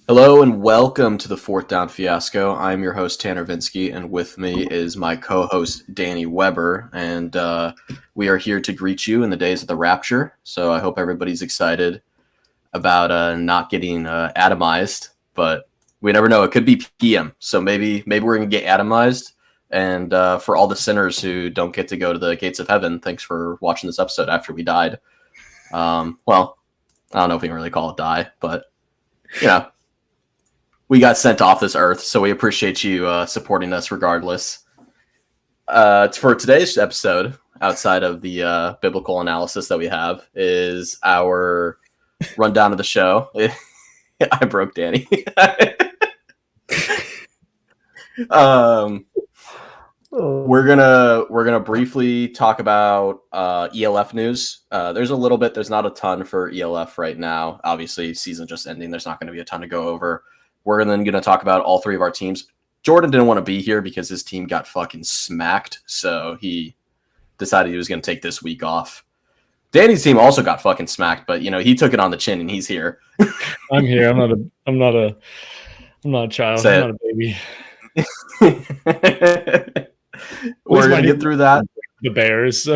Hello and welcome to the Fourth Down Fiasco. I'm your host, Tanner Vinsky, and with me is my co-host, Danny Weber, and we are here to greet you in the days of the Rapture. So I hope everybody's excited about not getting atomized, but we never know. It could be PM, so maybe we're going to get atomized. And for all the sinners who don't get to go to the gates of heaven, thanks for watching this episode after we died. Well, I don't know if we can really call it die, but, you know. We got sent off this earth, so we appreciate you supporting us regardless. For today's episode, outside of the biblical analysis that we have, is our rundown of the show. I broke Danny. We're gonna briefly talk about ELF news. There's a little bit. There's not a ton for ELF right now. Obviously, season just ending. There's not going to be a ton to go over. We're then going to talk about all three of our teams. Jordan didn't want to be here because his team got fucking smacked, so he decided he was going to take this week off. Danny's team also got fucking smacked, but he took it on the chin and he's here. I'm here. I'm not a child. Say I'm not a baby. We're going to get through that. The Bears. So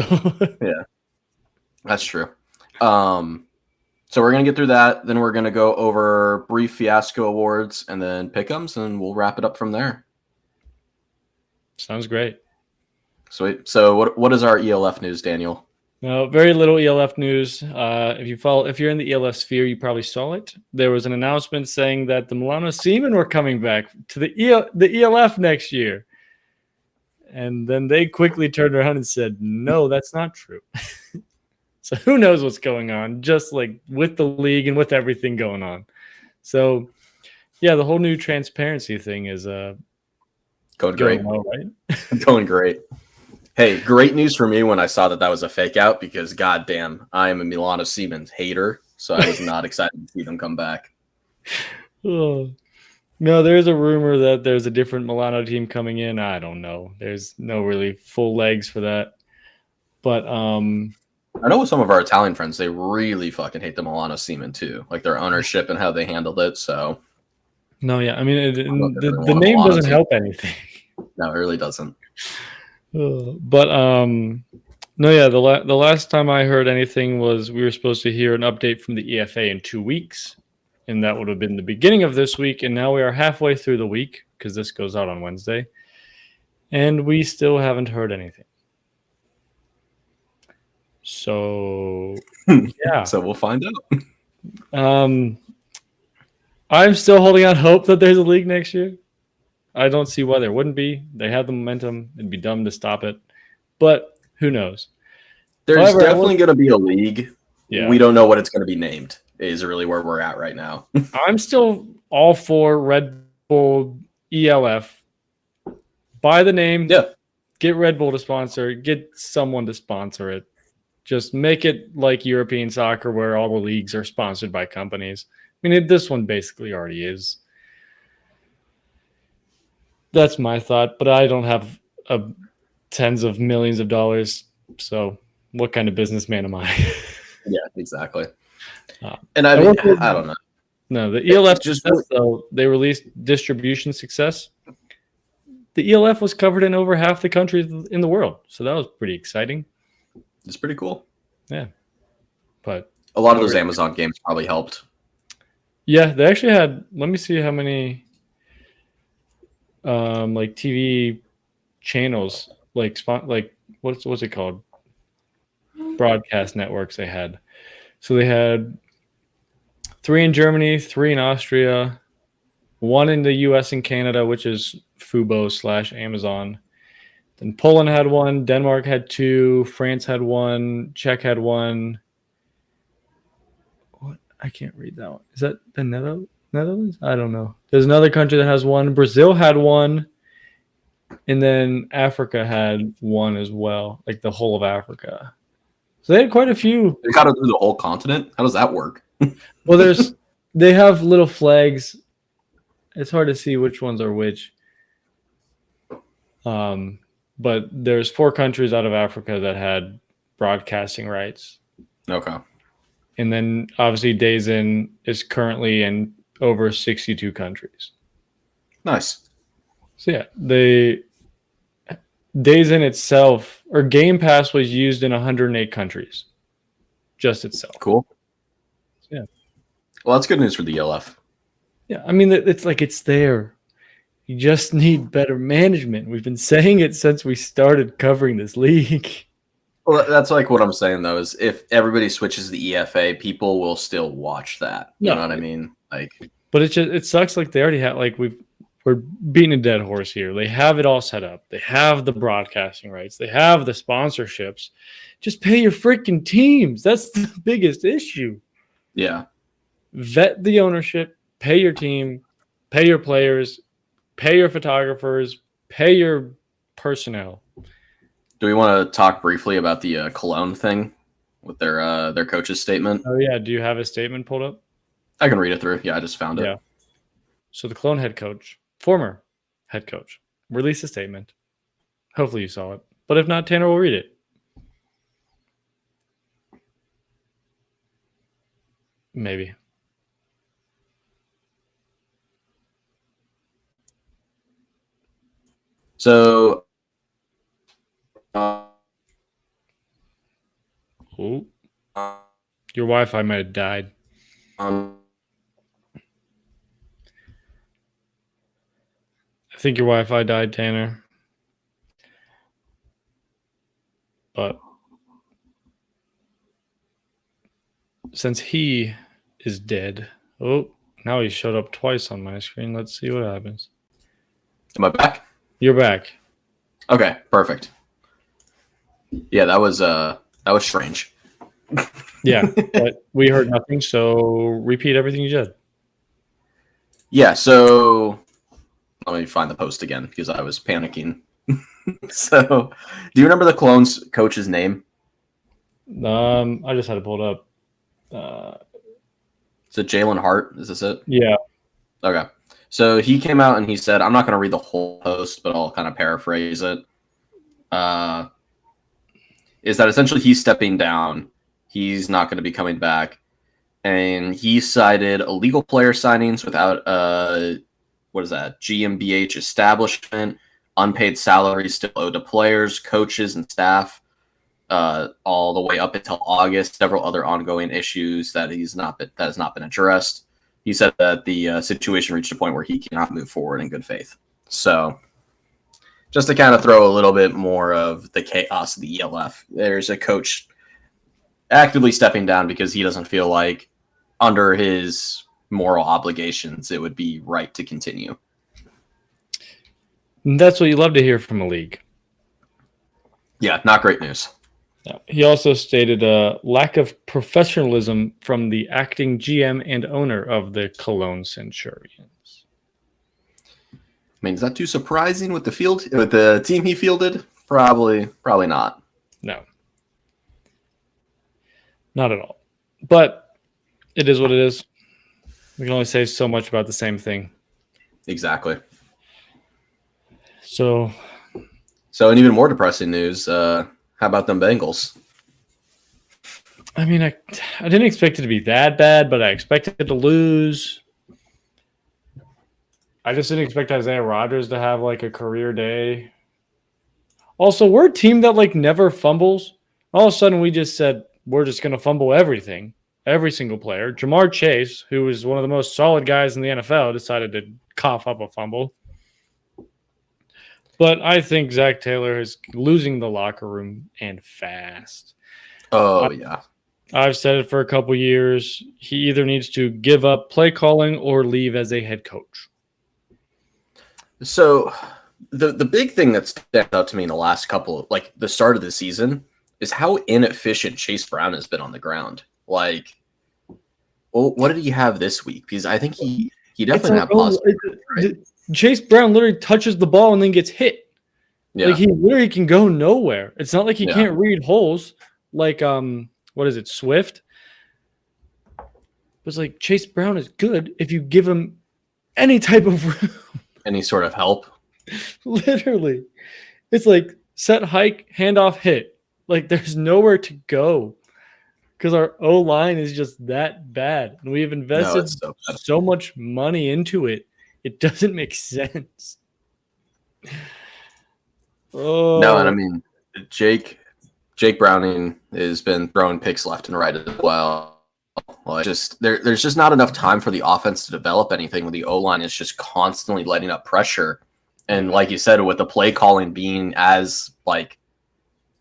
yeah, that's true. So we're going to get through that. Then we're going to go over brief fiasco awards and then pick'ems, and we'll wrap it up from there. Sounds great. Sweet. So what is our ELF news, Daniel? No, very little ELF news. If you're in the ELF sphere, you probably saw it. There was an announcement saying that the Milano Seamen were coming back to the ELF next year. And then they quickly turned around and said, no, that's not true. So who knows what's going on, just like with the league and with everything going on. So, yeah, the whole new transparency thing is going great. Well, right? Going great. Hey, great news for me when I saw that was a fake out because, goddamn, I am a Milano Seamen hater, so I was not excited to see them come back. Oh. No, there's a rumor that there's a different Milano team coming in. I don't know. There's no really full legs for that. But I know with some of our Italian friends, they really fucking hate the Milano Seamen too, like their ownership and how they handled it. So, no, yeah, I mean, the name doesn't help anything. No, it really doesn't. But no, yeah, the last time I heard anything was we were supposed to hear an update from the EFA in 2 weeks, and that would have been the beginning of this week. And now we are halfway through the week because this goes out on Wednesday, and we still haven't heard anything. So yeah, so we'll find out. I'm still holding out hope that there's a league next year. I don't see why there wouldn't be. They have the momentum. It'd be dumb to stop it, but who knows? There's definitely going to be a league. Yeah, we don't know what it's going to be named. Is really where we're at right now. I'm still all for Red Bull ELF. Buy the name. Yeah. Get Red Bull to sponsor it. Get someone to sponsor it. Just make it like European soccer where all the leagues are sponsored by companies. I mean, this one basically already is. That's my thought, but I don't have tens of millions of dollars. So what kind of businessman am I? Yeah, exactly. And I don't know. No, the ELF though, they released distribution success. The ELF was covered in over half the countries in the world. So that was pretty exciting. It's pretty cool. Yeah. But a lot of those Amazon games probably helped. Yeah, they actually had, let me see how many like TV channels, like what's it called? Broadcast networks they had. So they had 3 in Germany, 3 in Austria, 1 in the US and Canada, which is Fubo/Amazon. Then Poland had 1, Denmark had 2, France had 1, Czech had 1. What? I can't read that one. Is that the Netherlands? I don't know. There's another country that has 1. Brazil had 1. And then Africa had 1 as well, like the whole of Africa. So they had quite a few. They got to do the whole continent? How does that work? Well, they have little flags. It's hard to see which ones are which. But there's 4 countries out of Africa that had broadcasting rights. Okay. And then obviously Days In is currently in over 62 countries. Nice. So yeah, Days in itself, or Game Pass was used in 108 countries, just itself. Cool. Yeah. Well, that's good news for the ELF. Yeah, I mean, it's there. You just need better management. We've been saying it since we started covering this league. Well, that's like what I'm saying though, is if everybody switches the EFA, people will still watch that. You know what I mean? Like, but it sucks. Like they already have. Like we're beating a dead horse here. They have it all set up. They have the broadcasting rights. They have the sponsorships. Just pay your freaking teams. That's the biggest issue. yeah. Vet the ownership. Pay your team. Pay your players. Pay your photographers. Pay your personnel. Do we want to talk briefly about the Cologne thing with their coach's statement? Oh yeah. Do you have a statement pulled up? I can read it through. Yeah, I just found it. Yeah. So the Cologne head coach, former head coach, released a statement. Hopefully you saw it. But if not, Tanner will read it. Maybe. So, Ooh. Your Wi-Fi might have died. I think your Wi-Fi died, Tanner. But since he is dead, now he showed up twice on my screen. Let's see what happens. am I back? You're back. Okay, perfect. Yeah, that was strange. Yeah, but we heard nothing, so repeat everything you said. Yeah, so let me find the post again because I was panicking. So, do you remember the Cologne's coach's name? I just had it pulled up. Is it Jalen Hart? Is this it? Yeah. Okay. So he came out and he said, I'm not going to read the whole post, but I'll kind of paraphrase it. Is that essentially he's stepping down. He's not going to be coming back. And he cited illegal player signings without, GmbH establishment, unpaid salaries still owed to players, coaches, and staff, all the way up until August, several other ongoing issues that has not been addressed. He said that the situation reached a point where he cannot move forward in good faith. So just to kind of throw a little bit more of the chaos of the ELF, there's a coach actively stepping down because he doesn't feel like under his moral obligations it would be right to continue. That's what you love to hear from a league. Yeah, not great news. He also stated a lack of professionalism from the acting GM and owner of the Cologne Centurions. I mean, is that too surprising with the team he fielded? Probably not. No. Not at all. But it is what it is. We can only say so much about the same thing. Exactly. So in even more depressing news, how about them Bengals? I mean, I didn't expect it to be that bad, but I expected to lose. I just didn't expect Isaiah Rodgers to have like a career day. Also, we're a team that like never fumbles. All of a sudden, we just said we're just going to fumble everything, every single player. Jamar Chase, who was one of the most solid guys in the NFL, decided to cough up a fumble. But I think Zach Taylor is losing the locker room and fast. Oh, yeah. I've said it for a couple years. He either needs to give up play calling or leave as a head coach. So the big thing that stands out to me in the last couple, like the start of the season, is how inefficient Chase Brown has been on the ground. Like, well, what did he have this week? Because I think he definitely had positive. Right? Chase Brown literally touches the ball and then gets hit. Yeah. Like he literally can go nowhere. It's not like he can't read holes like what is it, Swift? It's like Chase Brown is good if you give him any type of room. Any sort of help. Literally. It's like set, hike, handoff, hit. Like there's nowhere to go. because our O-line is just that bad. And we have No, invested it's so bad. so much money into it. It doesn't make sense. No, and I Oh, mean, Jake Browning has been throwing picks left and right as well. Like there's just not enough time for the offense to develop anything when the O line is just constantly letting up pressure. And like you said, with the play calling being as like,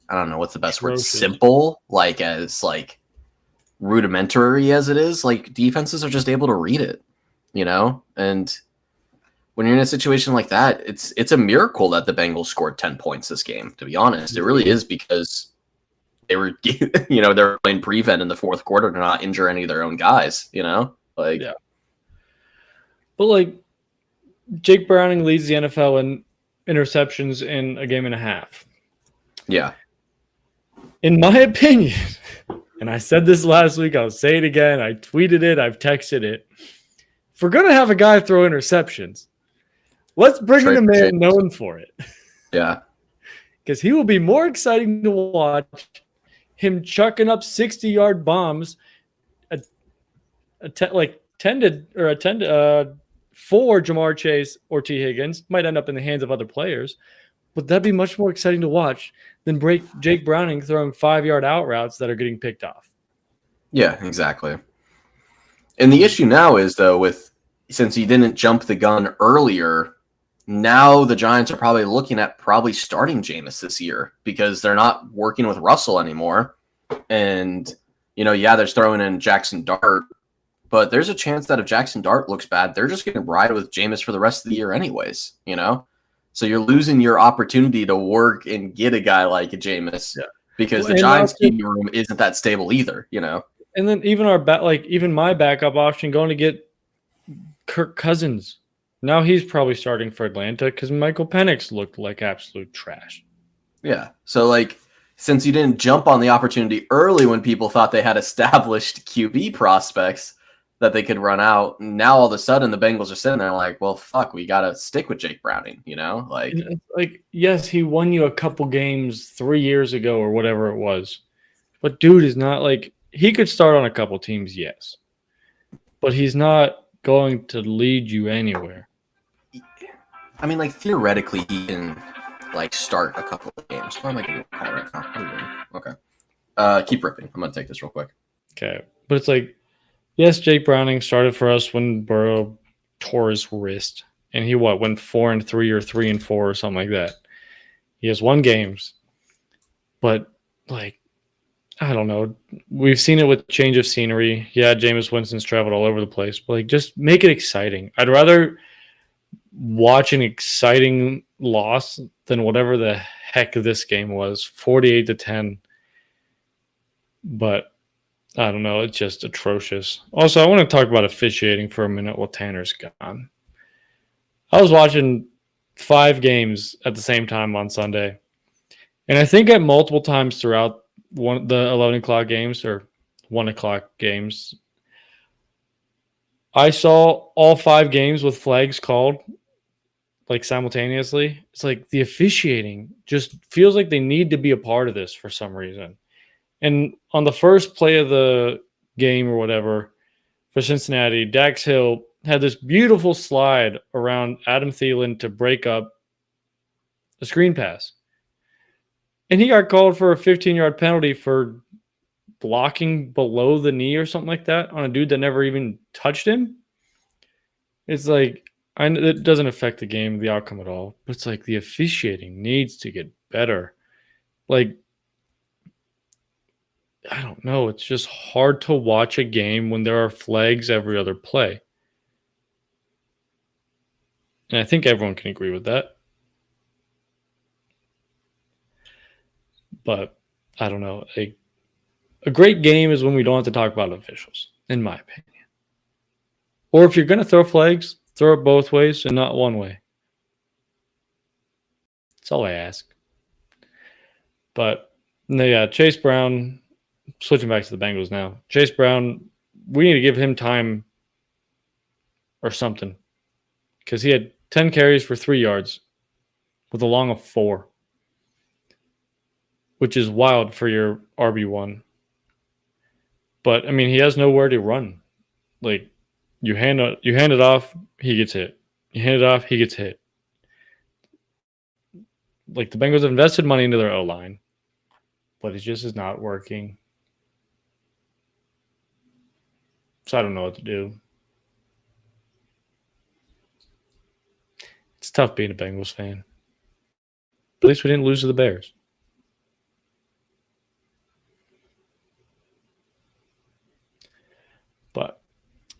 I don't know what's the best word, atrocious. simple, like as like rudimentary as it is, like defenses are just able to read it, you know? And when you're in a situation like that, it's a miracle that the Bengals scored 10 points this game, to be honest. It really is, because they were, they're playing prevent in the fourth quarter to not injure any of their own guys, Like, Yeah. But like Jake Browning leads the NFL in interceptions in a game and a half. yeah. In my opinion, and I said this last week, I'll say it again. I tweeted it, I've texted it. If we're going to have a guy throw interceptions, let's bring in a man known for it. Yeah. Because he will be more exciting to watch him chucking up 60-yard bombs, for Jamar Chase or T. Higgins. Might end up in the hands of other players. But that'd be much more exciting to watch than Jake Browning throwing 5-yard out routes that are getting picked off. Yeah, exactly. And the issue now is, though, since he didn't jump the gun earlier, now the Giants are probably looking at starting Jameis this year, because they're not working with Russell anymore. And, they're throwing in Jackson Dart, but there's a chance that if Jackson Dart looks bad, they're just going to ride with Jameis for the rest of the year anyways, So you're losing your opportunity to work and get a guy like Jameis, because the Giants' QB room isn't that stable either, And then even even my backup option going to get Kirk Cousins. Now he's probably starting for Atlanta because Michael Penix looked like absolute trash. Yeah. So, since you didn't jump on the opportunity early when people thought they had established QB prospects that they could run out, now all of a sudden the Bengals are sitting there like, well, fuck, we got to stick with Jake Browning, yes, he won you a couple games 3 years ago or whatever it was. But dude is not he could start on a couple teams, yes. But he's not going to lead you anywhere. I mean, theoretically, he can start a couple of games. Why am I getting a call right now? Okay. Keep ripping. I'm gonna take this real quick. Okay, but it's yes, Jake Browning started for us when Burrow tore his wrist, and he went 4-3 or 3-4 or something like that. He has won games, but I don't know. We've seen it with change of scenery. Yeah, Jameis Winston's traveled all over the place, but just make it exciting. I'd rather watch an exciting loss than whatever the heck this game was, 48-10. But I don't know. It's just atrocious. Also, I want to talk about officiating for a minute while Tanner's gone. I was watching 5 games at the same time on Sunday, and I think at multiple times throughout the 11 o'clock games or 1 o'clock games, I saw all 5 games with flags called simultaneously. It's the officiating just feels like they need to be a part of this for some reason. And on the first play of the game or whatever for Cincinnati, Dax Hill had this beautiful slide around Adam Thielen to break up a screen pass. And he got called for a 15-yard penalty for blocking below the knee or something like that on a dude that never even touched him. It's it doesn't affect the game, the outcome at all. But it's the officiating needs to get better. I don't know. It's just hard to watch a game when there are flags every other play. And I think everyone can agree with that. But I don't know. A great game is when we don't have to talk about officials, in my opinion. Or if you're going to throw flags, throw it both ways and not one way. That's all I ask. But, yeah, Chase Brown, switching back to the Bengals now. Chase Brown, we need to give him time or something. Because he had 10 carries for 3 yards with a long of 4. Which is wild for your RB1. But I mean, he has nowhere to run. Like you hand it off, he gets hit. You hand it off, he gets hit. Like the Bengals have invested money into their O-line, but it just is not working. So I don't know what to do. It's tough being a Bengals fan. But at least we didn't lose to the Bears. But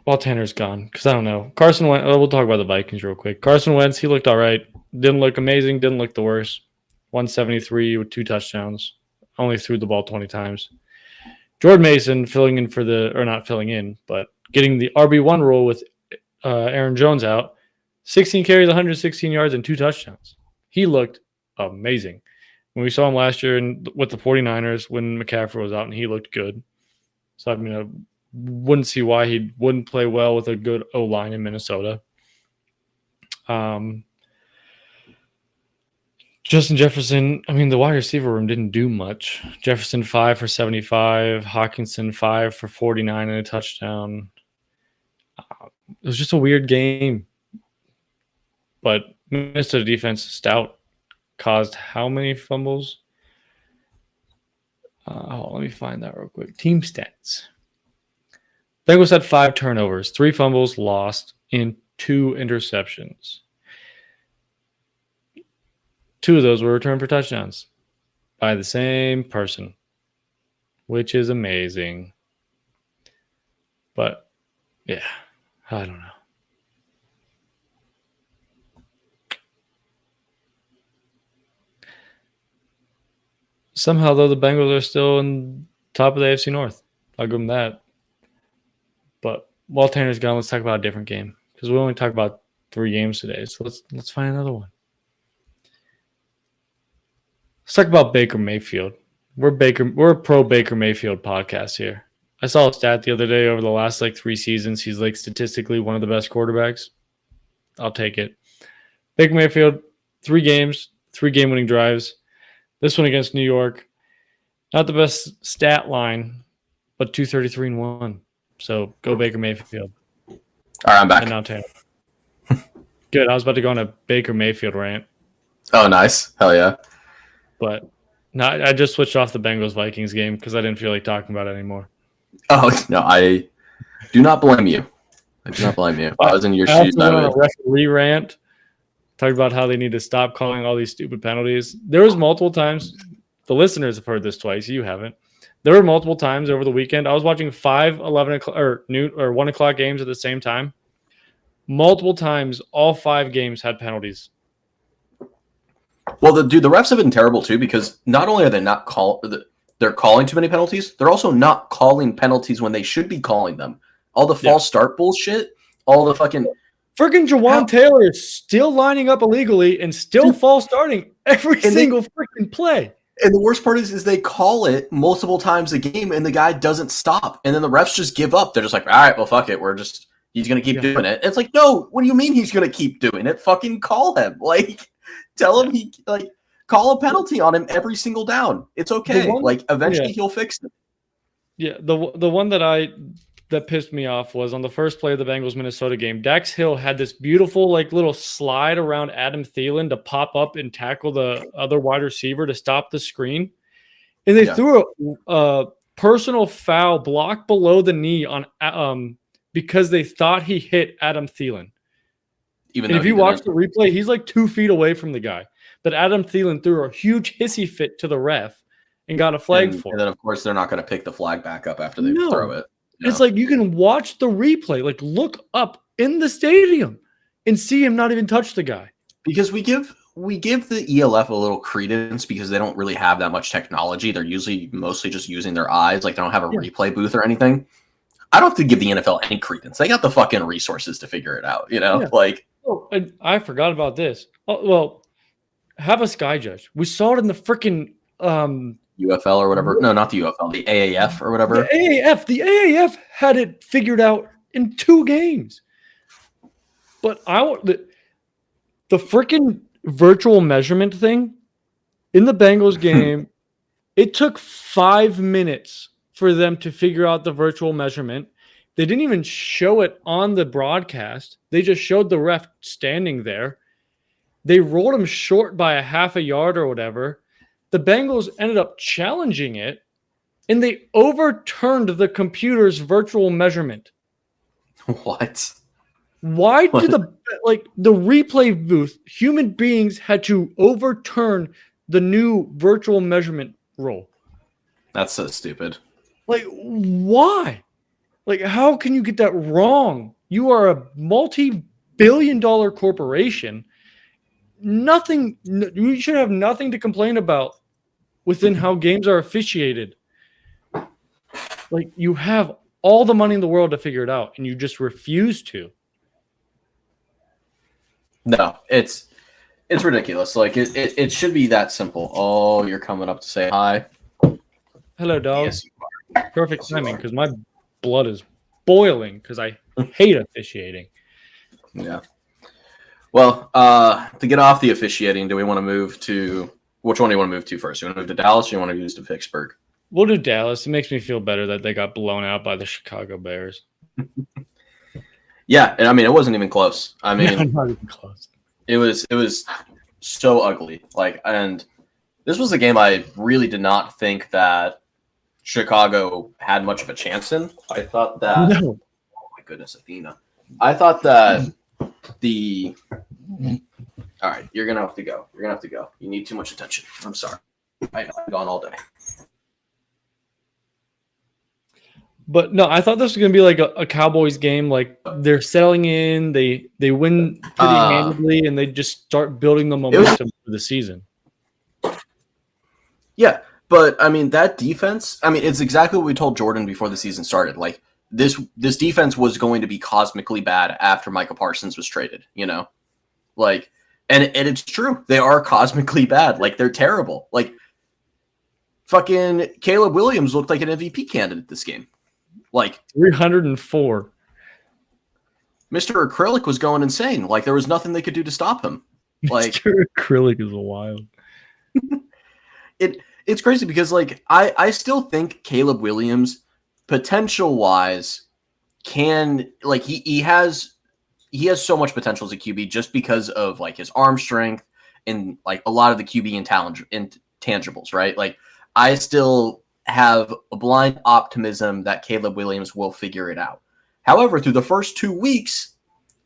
while Tanner's gone, because I don't know. Carson Wentz, we'll talk about the Vikings real quick. Carson Wentz, he looked all right. Didn't look amazing, didn't look the worst. 173 with 2 touchdowns. Only threw the ball 20 times. Jordan Mason filling in for not filling in, but getting the RB1 role with Aaron Jones out. 16 carries, 116 yards, and 2 touchdowns. He looked amazing. When we saw him last year with the 49ers when McCaffrey was out, and he looked good. So, I mean, I wouldn't see why he wouldn't play well with a good O-line in Minnesota. Justin Jefferson, I mean, the wide receiver room didn't do much. Jefferson 5 for 75, Hawkinson 5 for 49 and a touchdown. It was just a weird game. But Minnesota defense, stout, caused how many fumbles? Let me find that real quick. Team stats. Bengals had 5 turnovers, 3 fumbles lost, and 2 interceptions. 2 of those were returned for touchdowns by the same person, which is amazing. But, yeah, I don't know. Somehow, though, the Bengals are still in top of the AFC North. I'll give them that. But while Tanner's gone, let's talk about a different game because we only talked about 3 games today. So let's find another one. Let's talk about Baker Mayfield. We're a pro Baker Mayfield podcast here. I saw a stat the other day over the last 3 seasons. He's statistically one of the best quarterbacks. I'll take it. Baker Mayfield, 3 games, 3 game-winning drives. This one against New York, not the best stat line, but 233-1. So go Baker Mayfield. All right, I'm back. And now Tanner. Good. I was about to go on a Baker Mayfield rant. Oh, nice. Hell yeah. But no, I just switched off the Bengals-Vikings game because I didn't feel like talking about it anymore. Oh, no, I do not blame you. I do not blame you. If I was in your shoes, I would. A referee rant. Talked about how they need to stop calling all these stupid penalties. There was multiple times. The listeners have heard this twice. You haven't. There were multiple times over the weekend. I was watching 5, 11 o'clock or noon or 1 o'clock games at the same time. Multiple times, all 5 games had penalties. Well, the refs have been terrible too because not only are they they're calling too many penalties, they're also not calling penalties when they should be calling them. All the false start bullshit, all the fucking. Freaking Jawan Taylor is still lining up illegally and still false starting every single freaking play. And the worst part is they call it multiple times a game and the guy doesn't stop. And then the refs just give up. They're just like, all right, well, fuck it. He's going to keep doing it. It's like, no, what do you mean he's going to keep doing it? Fucking call him. Tell him call a penalty on him every single down. It's okay. Eventually he'll fix it. Yeah. The one that pissed me off was on the first play of the Bengals-Minnesota game. Dax Hill had this beautiful little slide around Adam Thielen to pop up and tackle the other wide receiver to stop the screen. And they threw a personal foul block below the knee on because they thought he hit Adam Thielen. And if you watch the replay, he's 2 feet away from the guy. But Adam Thielen threw a huge hissy fit to the ref and got a flag for it. And then, of course, they're not going to pick the flag back up after they throw it. It's you can watch the replay, look up in the stadium and see him not even touch the guy. Because we give the ELF a little credence because they don't really have that much technology. They're usually mostly just using their eyes. They don't have a replay booth or anything. I don't have to give the NFL any credence. They got the fucking resources to figure it out, Oh, and I forgot about this. Oh, well, have a sky judge. We saw it in the freaking UFL or whatever. No, not the UFL. The AAF or whatever. The AAF had it figured out in 2 games. But the freaking virtual measurement thing in the Bengals game, it took 5 minutes for them to figure out the virtual measurement. They didn't even show it on the broadcast. They just showed the ref standing there. They rolled him short by a half a yard or whatever. The Bengals ended up challenging it, and they overturned the computer's virtual measurement. What? Why did the replay booth, human beings had to overturn the new virtual measurement roll? That's so stupid. Like, why? Like, how can you get that wrong? You are a multi-billion-dollar corporation. You should have nothing to complain about within how games are officiated. Like, you have all the money in the world to figure it out, and you just refuse to. No, it's ridiculous. Like, it should be that simple. Oh, you're coming up to say hi. Hello, dog. Yes, you are. Perfect timing, because my blood is boiling because I hate officiating. Yeah. Well, to get off the officiating, do we want to move to which one do you want to move to first? Do you want to move to Dallas or do you want to move to Pittsburgh? We'll do Dallas. It makes me feel better that they got blown out by the Chicago Bears. Yeah, and I mean it wasn't even close. I mean, not even close. It was so ugly. Like, and this was a game I really did not think that Chicago had much of a chance in. I thought that. No. Oh my goodness, Athena! I thought that the. All right, you're gonna have to go. You're gonna have to go. You need too much attention. I'm sorry. I know. I've gone all day. But no, I thought this was going to be like a Cowboys game. Like, they're settling in, they win pretty handedly, and they just start building the momentum for the season. Yeah, but I mean that defense. I mean, it's exactly what we told Jordan before the season started. Like this defense was going to be cosmically bad after Micah Parsons was traded. You know, like, and it's true. They are cosmically bad. Like, they're terrible. Like, fucking Caleb Williams looked like an MVP candidate this game. Like 304. Mr. Acrylic was going insane. Like, there was nothing they could do to stop him. Like, Mr. Acrylic is wild. It's crazy because, like, I still think Caleb Williams, potential wise, can, like, he has so much potential as a QB just because of, like, his arm strength and, like, a lot of the QB intangibles, right? Like, I still have a blind optimism that Caleb Williams will figure it out. However, through the first 2 weeks,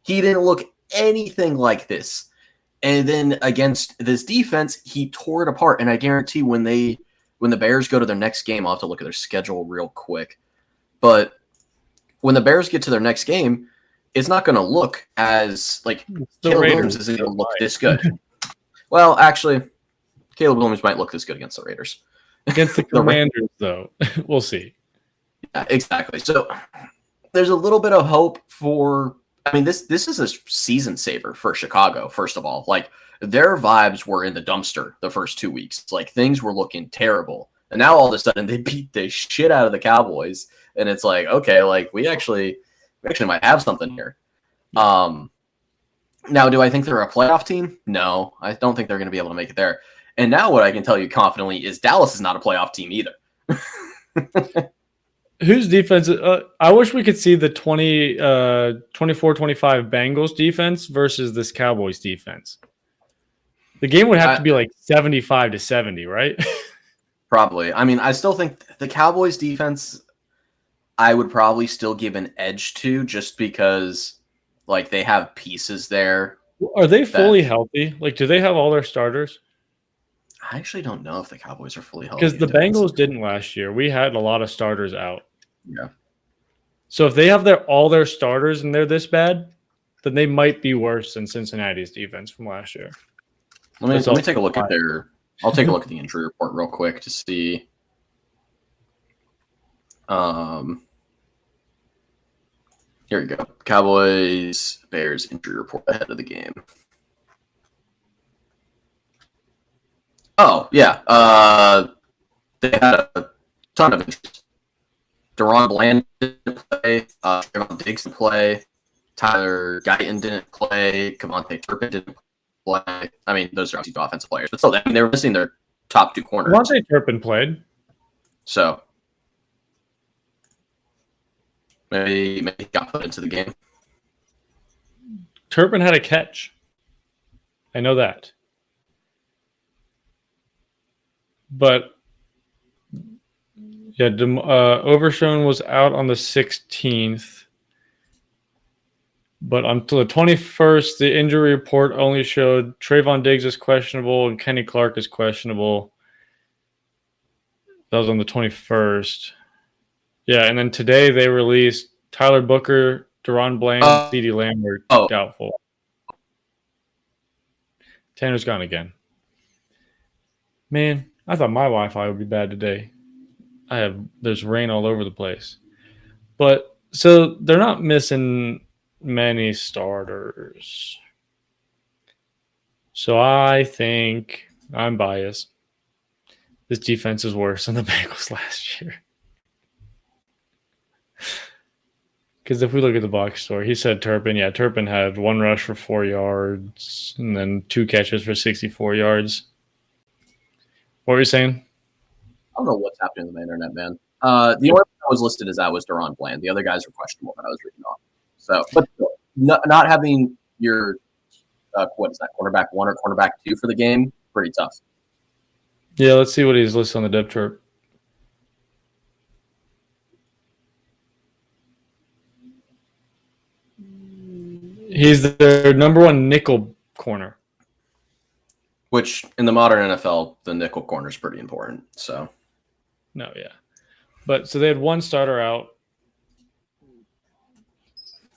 he didn't look anything like this. And then against this defense, he tore it apart. And I guarantee when the Bears go to their next game, I'll have to look at their schedule real quick. But when the Bears get to their next game, it's not going to look as, like, Caleb Williams isn't going to look this good. Well, actually, Caleb Williams might look this good against the Raiders. Against the Commanders, though. We'll see. Yeah, exactly. So there's a little bit of hope for – I mean, this is a season saver for Chicago, first of all. Like, their vibes were in the dumpster the first 2 weeks. Like, things were looking terrible. And now all of a sudden they beat the shit out of the Cowboys. And it's like, okay, like, we actually might have something here. Now, do I think they're a playoff team? No, I don't think they're going to be able to make it there. And now what I can tell you confidently is Dallas is not a playoff team either. Whose defense? I wish we could see the 24-25 Bengals defense versus this Cowboys defense. The game would have to be like 75-70, right? Probably. I mean, I still think the Cowboys defense, I would probably still give an edge to just because, like, they have pieces there. Are they fully healthy? Like, do they have all their starters? I actually don't know if the Cowboys are fully healthy. Because the Bengals didn't last year. We had a lot of starters out. Yeah. So if they have all their starters and they're this bad, then they might be worse than Cincinnati's defense from last year. Let me take a look at their – I'll take a look at the injury report real quick to see. Here we go. Cowboys, Bears injury report ahead of the game. Oh, yeah. They had a ton of injuries. Deron Bland didn't play. Trevon Diggs didn't play. Tyler Guyton didn't play. Kevontae Turpin didn't play. I mean, those are obviously offensive players. But still, I mean, they were missing their top two corners. Kevontae Turpin played. So, Maybe he got put into the game. Turpin had a catch. I know that. But yeah, Overshone was out on the 16th. But until the 21st, the injury report only showed Trayvon Diggs is questionable and Kenny Clark is questionable. That was on the 21st. Yeah, and then today they released Tyler Booker, Deron Bland, CeeDee Lamb were doubtful. Tanner's gone again. Man, I thought my Wi-Fi would be bad today. There's rain all over the place. But so they're not missing many starters. So I think I'm biased. This defense is worse than the Bengals last year. Because if we look at the box score, he said Turpin. Yeah, Turpin had 1 rush for 4 yards and then 2 catches for 64 yards. What were you saying? I don't know what's happening on the internet, man. The only one that was listed as that was Deron Bland. The other guys were questionable that I was reading off. So, but not having your what is that, cornerback 1 or cornerback 2 for the game, pretty tough. Yeah, let's see what he's listed on the depth chart. He's their number 1 nickel corner. Which, in the modern NFL, the nickel corner is pretty important. So, no, yeah. But so they had 1 starter out,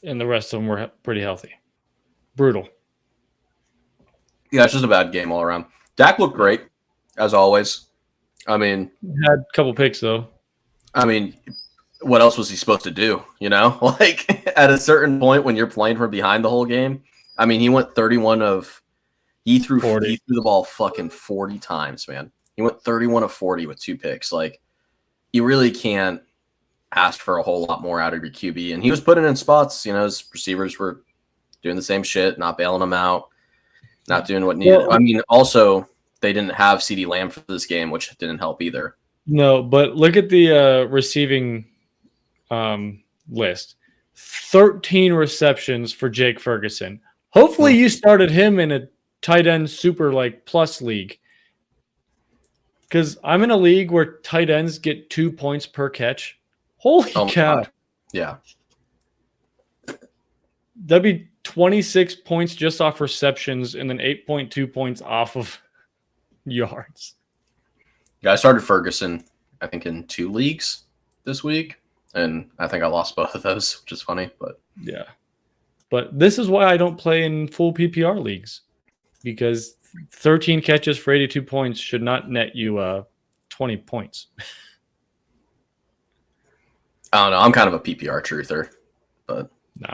and the rest of them were pretty healthy. Brutal. Yeah, it's just a bad game all around. Dak looked great, as always. I mean, had a couple picks, though. I mean, what else was he supposed to do? You know, like at a certain point when you're playing from behind the whole game. I mean, he went 31 of. He threw the ball fucking 40 times, man. He went 31 of 40 with 2 picks. Like, you really can't ask for a whole lot more out of your QB. And he was putting in spots. You know, his receivers were doing the same shit, not bailing him out, not doing what needed. I mean, also, they didn't have CeeDee Lamb for this game, which didn't help either. No, but look at the receiving list. 13 receptions for Jake Ferguson. Hopefully you started him in a tight end super plus league. Because I'm in a league where tight ends get 2 points per catch. Holy cow. God. Yeah. That'd be 26 points just off receptions and then 8.2 points off of yards. Yeah, I started Ferguson, I think, in 2 leagues this week. And I think I lost both of those, which is funny. But yeah. But this is why I don't play in full PPR leagues. Because 13 catches for 82 points should not net you 20 points. I don't know. I'm kind of a PPR truther, but nah.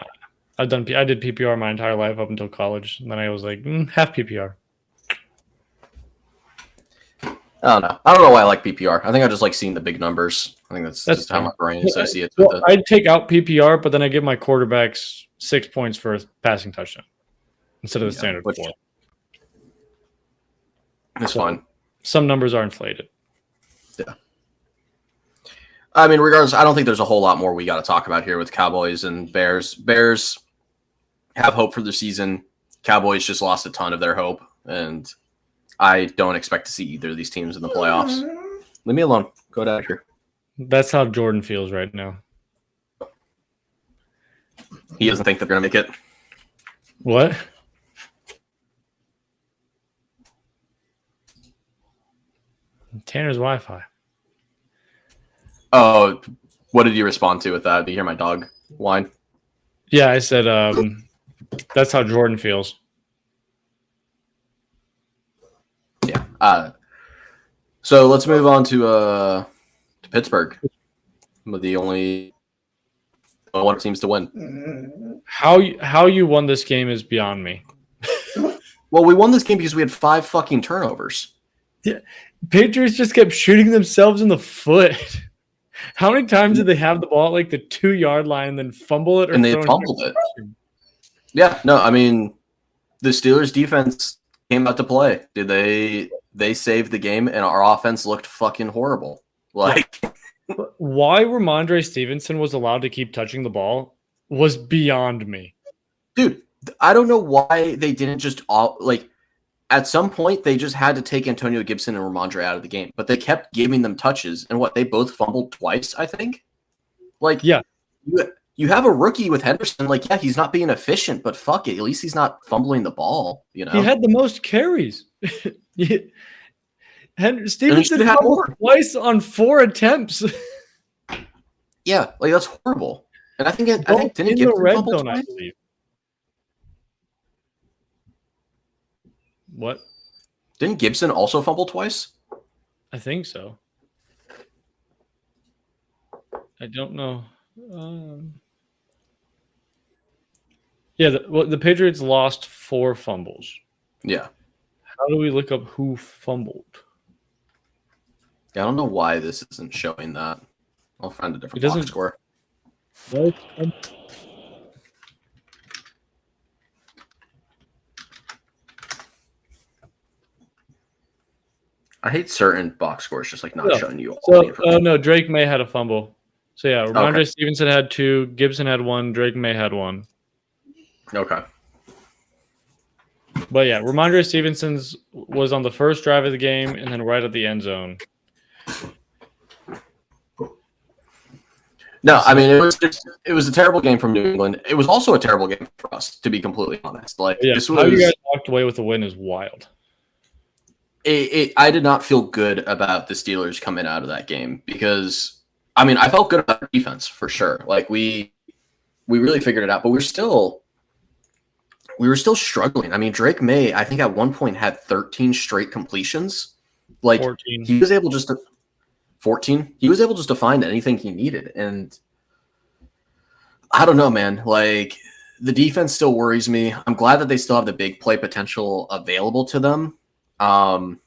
I did PPR my entire life up until college, and then I was like, half PPR. I don't know. I don't know why I like PPR. I think I just like seeing the big numbers. I think that's just how my brain associates with it. I'd take out PPR, but then I give my quarterbacks 6 points for a passing touchdown instead of the standard 4. It's fine. Some numbers are inflated. Yeah. I mean, regardless, I don't think there's a whole lot more we got to talk about here with Cowboys and Bears. Bears have hope for the season. Cowboys just lost a ton of their hope, and I don't expect to see either of these teams in the playoffs. Leave me alone. Go out of here. That's how Jordan feels right now. He doesn't think they're going to make it. What? Tanner's Wi-Fi. Oh, what did you respond to with that? Did you hear my dog whine? Yeah, I said that's how Jordan feels. Yeah. So let's move on to Pittsburgh. The only one teams to win. How you won this game is beyond me. Well, we won this game because we had 5 fucking turnovers. Yeah. Patriots just kept shooting themselves in the foot. How many times did they have the ball at the 2-yard line and then fumble it? And they fumbled it. Yeah, no, I mean, the Steelers' defense came out to play. They saved the game, and our offense looked fucking horrible. Why Ramondre Stevenson was allowed to keep touching the ball was beyond me. Dude, I don't know why they didn't just at some point they just had to take Antonio Gibson and Ramondre out of the game, but they kept giving them touches, and they both fumbled twice, I think. Yeah. You have a rookie with Henderson, he's not being efficient, but fuck it, at least he's not fumbling the ball, you know? He had the most carries. Stevenson had fumbled twice on 4 attempts. Yeah, that's horrible. And I think didn't in Gibson the red fumble zone, twice? I believe. What? Didn't Gibson also fumble twice? I think so. I don't know. The Patriots lost 4 fumbles. Yeah. How do we look up who fumbled? Yeah, I don't know why this isn't showing that. I'll find a different box score. I hate certain box scores just not showing you all the information. No, Drake May had a fumble. So yeah, Ramondre Stevenson had 2, Gibson had 1, Drake May had 1. Okay. But yeah, Ramondre Stevenson's was on the first drive of the game and then right at the end zone. No, I mean it was a terrible game from New England. It was also a terrible game for us, to be completely honest. How you guys walked away with a win is wild. I did not feel good about the Steelers coming out of that game because, I mean, I felt good about our defense for sure. We really figured it out, but we were still struggling. I mean, Drake May, I think at one point had 13 straight completions. 14. He was able just to 14. He was able just to find anything he needed, and I don't know, man. The defense still worries me. I'm glad that they still have the big play potential available to them. And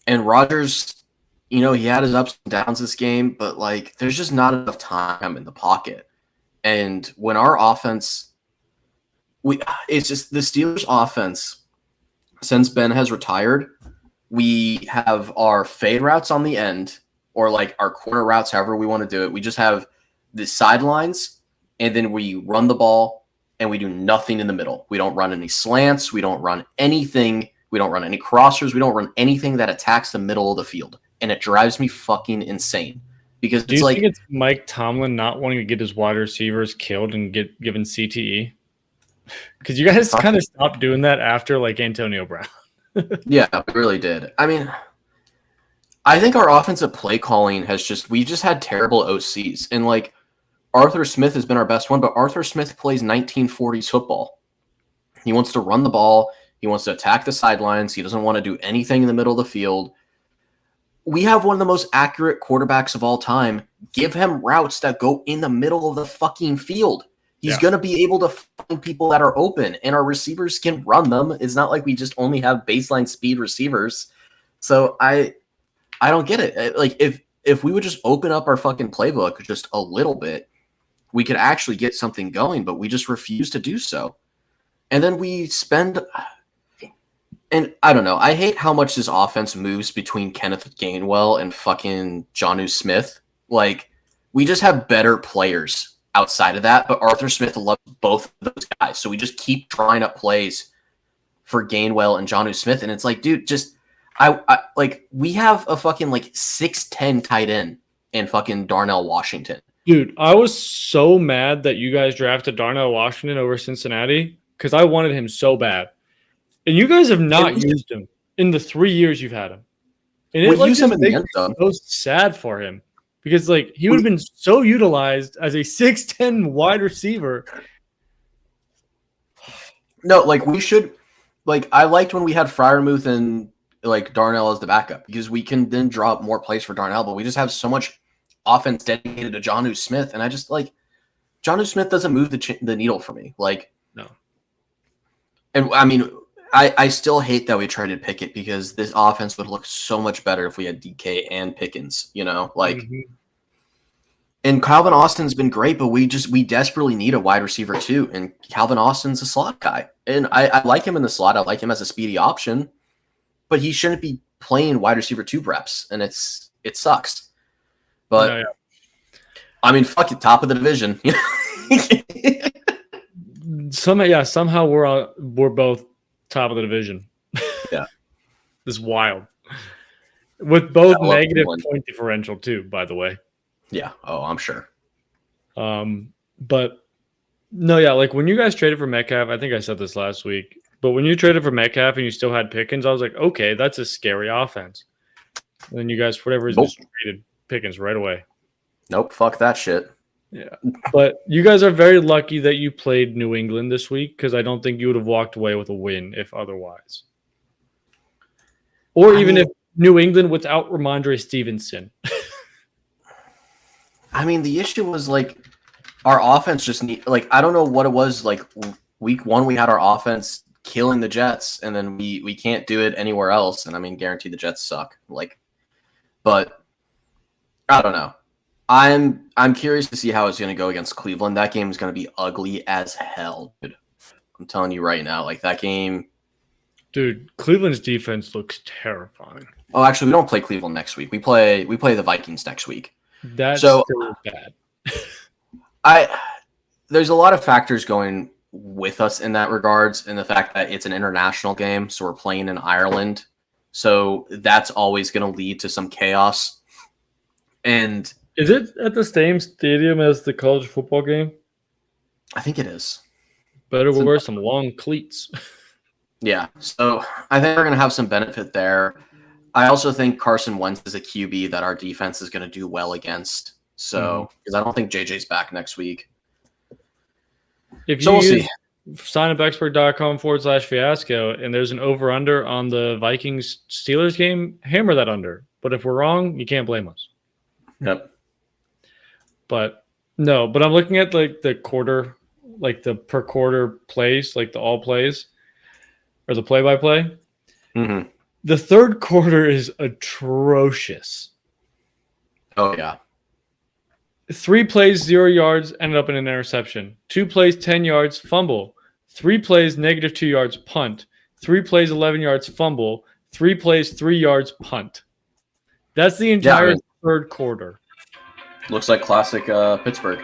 Rodgers, he had his ups and downs this game, but there's just not enough time in the pocket. And when our offense, it's just the Steelers offense, since Ben has retired, we have our fade routes on the end, or our corner routes, however we want to do it. We just have the sidelines, and then we run the ball, and we do nothing in the middle. We don't run any slants. We don't run anything. We don't run any crossers. We don't run anything that attacks the middle of the field. And it drives me fucking insane. Because do you think it's Mike Tomlin not wanting to get his wide receivers killed and get given CTE? Because you guys kind of stopped doing that after Antonio Brown. Yeah, we really did. I mean, I think our offensive play calling we just had terrible OCs. And Arthur Smith has been our best one, but Arthur Smith plays 1940s football. He wants to run the ball. He wants to attack the sidelines. He doesn't want to do anything in the middle of the field. We have one of the most accurate quarterbacks of all time. Give him routes that go in the middle of the fucking field. He's going to be able to find people that are open, and our receivers can run them. It's not like we just only have baseline speed receivers. So I don't get it. If we would just open up our fucking playbook just a little bit, we could actually get something going, but we just refuse to do so. And then we spend... And I don't know. I hate how much this offense moves between Kenneth Gainwell and fucking Jonnu Smith. We just have better players outside of that, but Arthur Smith loves both of those guys. So we just keep drawing up plays for Gainwell and Jonnu Smith. And it's dude, just we have a fucking 6'10" tight end in fucking Darnell Washington. Dude, I was so mad that you guys drafted Darnell Washington over Cincinnati because I wanted him so bad. And you guys have not used him in the 3 years you've had him. And it use him in the end zone. So sad for him because he would have been so utilized as a 6'10" wide receiver. No, we should I liked when we had Freiermuth and Darnell as the backup because we can then draw up more plays for Darnell, but we just have so much offense dedicated to Jonnu Smith, and I just Jonnu Smith doesn't move the needle for me. No. And I mean, I still hate that we traded Pickett because this offense would look so much better if we had DK and Pickens, And Calvin Austin's been great, but we desperately need a wide receiver too. And Calvin Austin's a slot guy. And I like him in the slot. I like him as a speedy option, but he shouldn't be playing wide receiver 2 reps. And it sucks. But No, yeah. I mean, fuck it, top of the division. Somehow we're both top of the division. Yeah. This is wild. With both I love negative Cleveland. point differential too, by the way. Yeah. Oh, I'm sure. But no, yeah, like when you guys traded for Metcalf, I think I said this last week, but when you traded for Metcalf and you still had Pickens, I was like, okay, that's a scary offense. And then you guys, for whatever reason, just traded Pickens right away. Nope. Fuck that shit. Yeah. But you guys are very lucky that you played New England this week because I don't think you would have walked away with a win if otherwise. Or even if New England without Ramondre Stevenson. I mean, the issue was like our offense just I don't know what it was. Like week 1, we had our offense killing the Jets, and then we can't do it anywhere else. And I mean, guarantee the Jets suck. But I don't know. I'm curious to see how it's going to go against Cleveland. That game is going to be ugly as hell, dude. I'm telling you right now, like that game. Dude, Cleveland's defense looks terrifying. Oh, actually, we don't play Cleveland next week. We play the Vikings next week. That's still bad. There's a lot of factors going with us in that regards, in the fact that it's an international game, so we're playing in Ireland. So that's always going to lead to some chaos. And is it at the same stadium as the college football game? I think it is. Better wear some long cleats. Yeah, so I think we're going to have some benefit there. I also think Carson Wentz is a QB that our defense is going to do well against. So, because I don't think JJ's back next week. If you use signupexpert.com/fiasco and there's an over-under on the Vikings-Steelers game, hammer that under. But if we're wrong, you can't blame us. Yep. But I'm looking at like the quarter, like the per quarter plays, like the all plays, or the play-by-play. Mm-hmm. The third quarter is atrocious. Oh, yeah. 3 plays, 0 yards, ended up in an interception. 2 plays, 10 yards, fumble. 3 plays, -2 yards, punt. 3 plays, 11 yards, fumble. 3 plays, 3 yards, punt. That's the entire third quarter. Looks like classic Pittsburgh.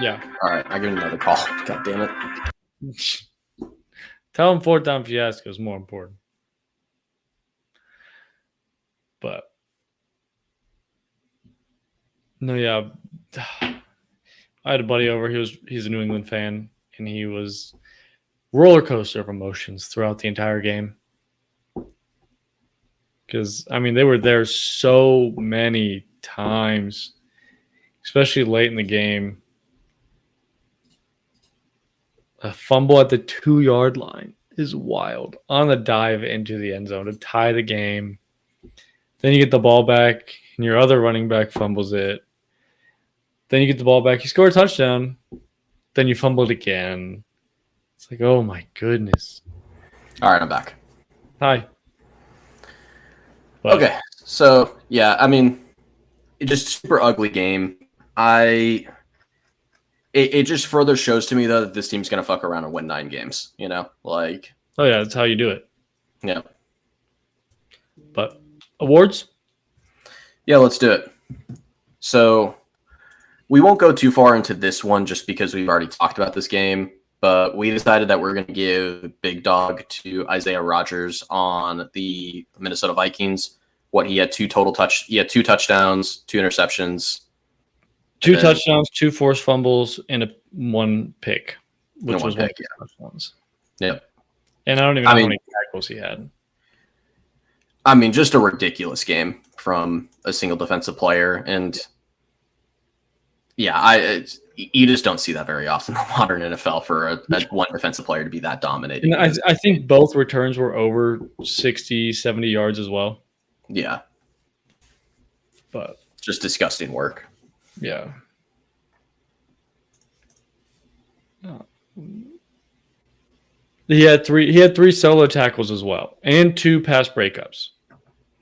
Yeah. All right, I get another call. God damn it. Tell them 4th down fiasco is more important. But no, yeah. I had a buddy over. He's a New England fan, and he was roller coaster of emotions throughout the entire game. Because I mean, they were there so many times, especially late in the game. A fumble at the 2-yard line is wild on the dive into the end zone to tie the game. Then you get the ball back, and your other running back fumbles it. Then you get the ball back. You score a touchdown. Then you fumble it again. It's like, oh, my goodness. All right, I'm back. Hi. But, okay, so, yeah, I mean, it's just super ugly game. It just further shows to me, though, that this team's going to fuck around and win 9 games, you know? Like, oh, yeah, that's how you do it. Yeah. But awards? Yeah, let's do it. So we won't go too far into this one just because we've already talked about this game, but we decided that we're going to give Big Dog to Isaiah Rodgers on the Minnesota Vikings. He had 2 touchdowns, 2 interceptions. 2 touchdowns, 2 forced fumbles, and 1 pick, which was 1 touchdowns. Yep. And I don't even know how many tackles he had. I mean, just a ridiculous game from a single defensive player. And, yeah, you just don't see that very often in the modern NFL for a one defensive player to be that dominating. And I think both returns were over 60, 70 yards as well. Yeah. But just disgusting work. Yeah. He had 3 solo tackles as well, and 2 pass breakups.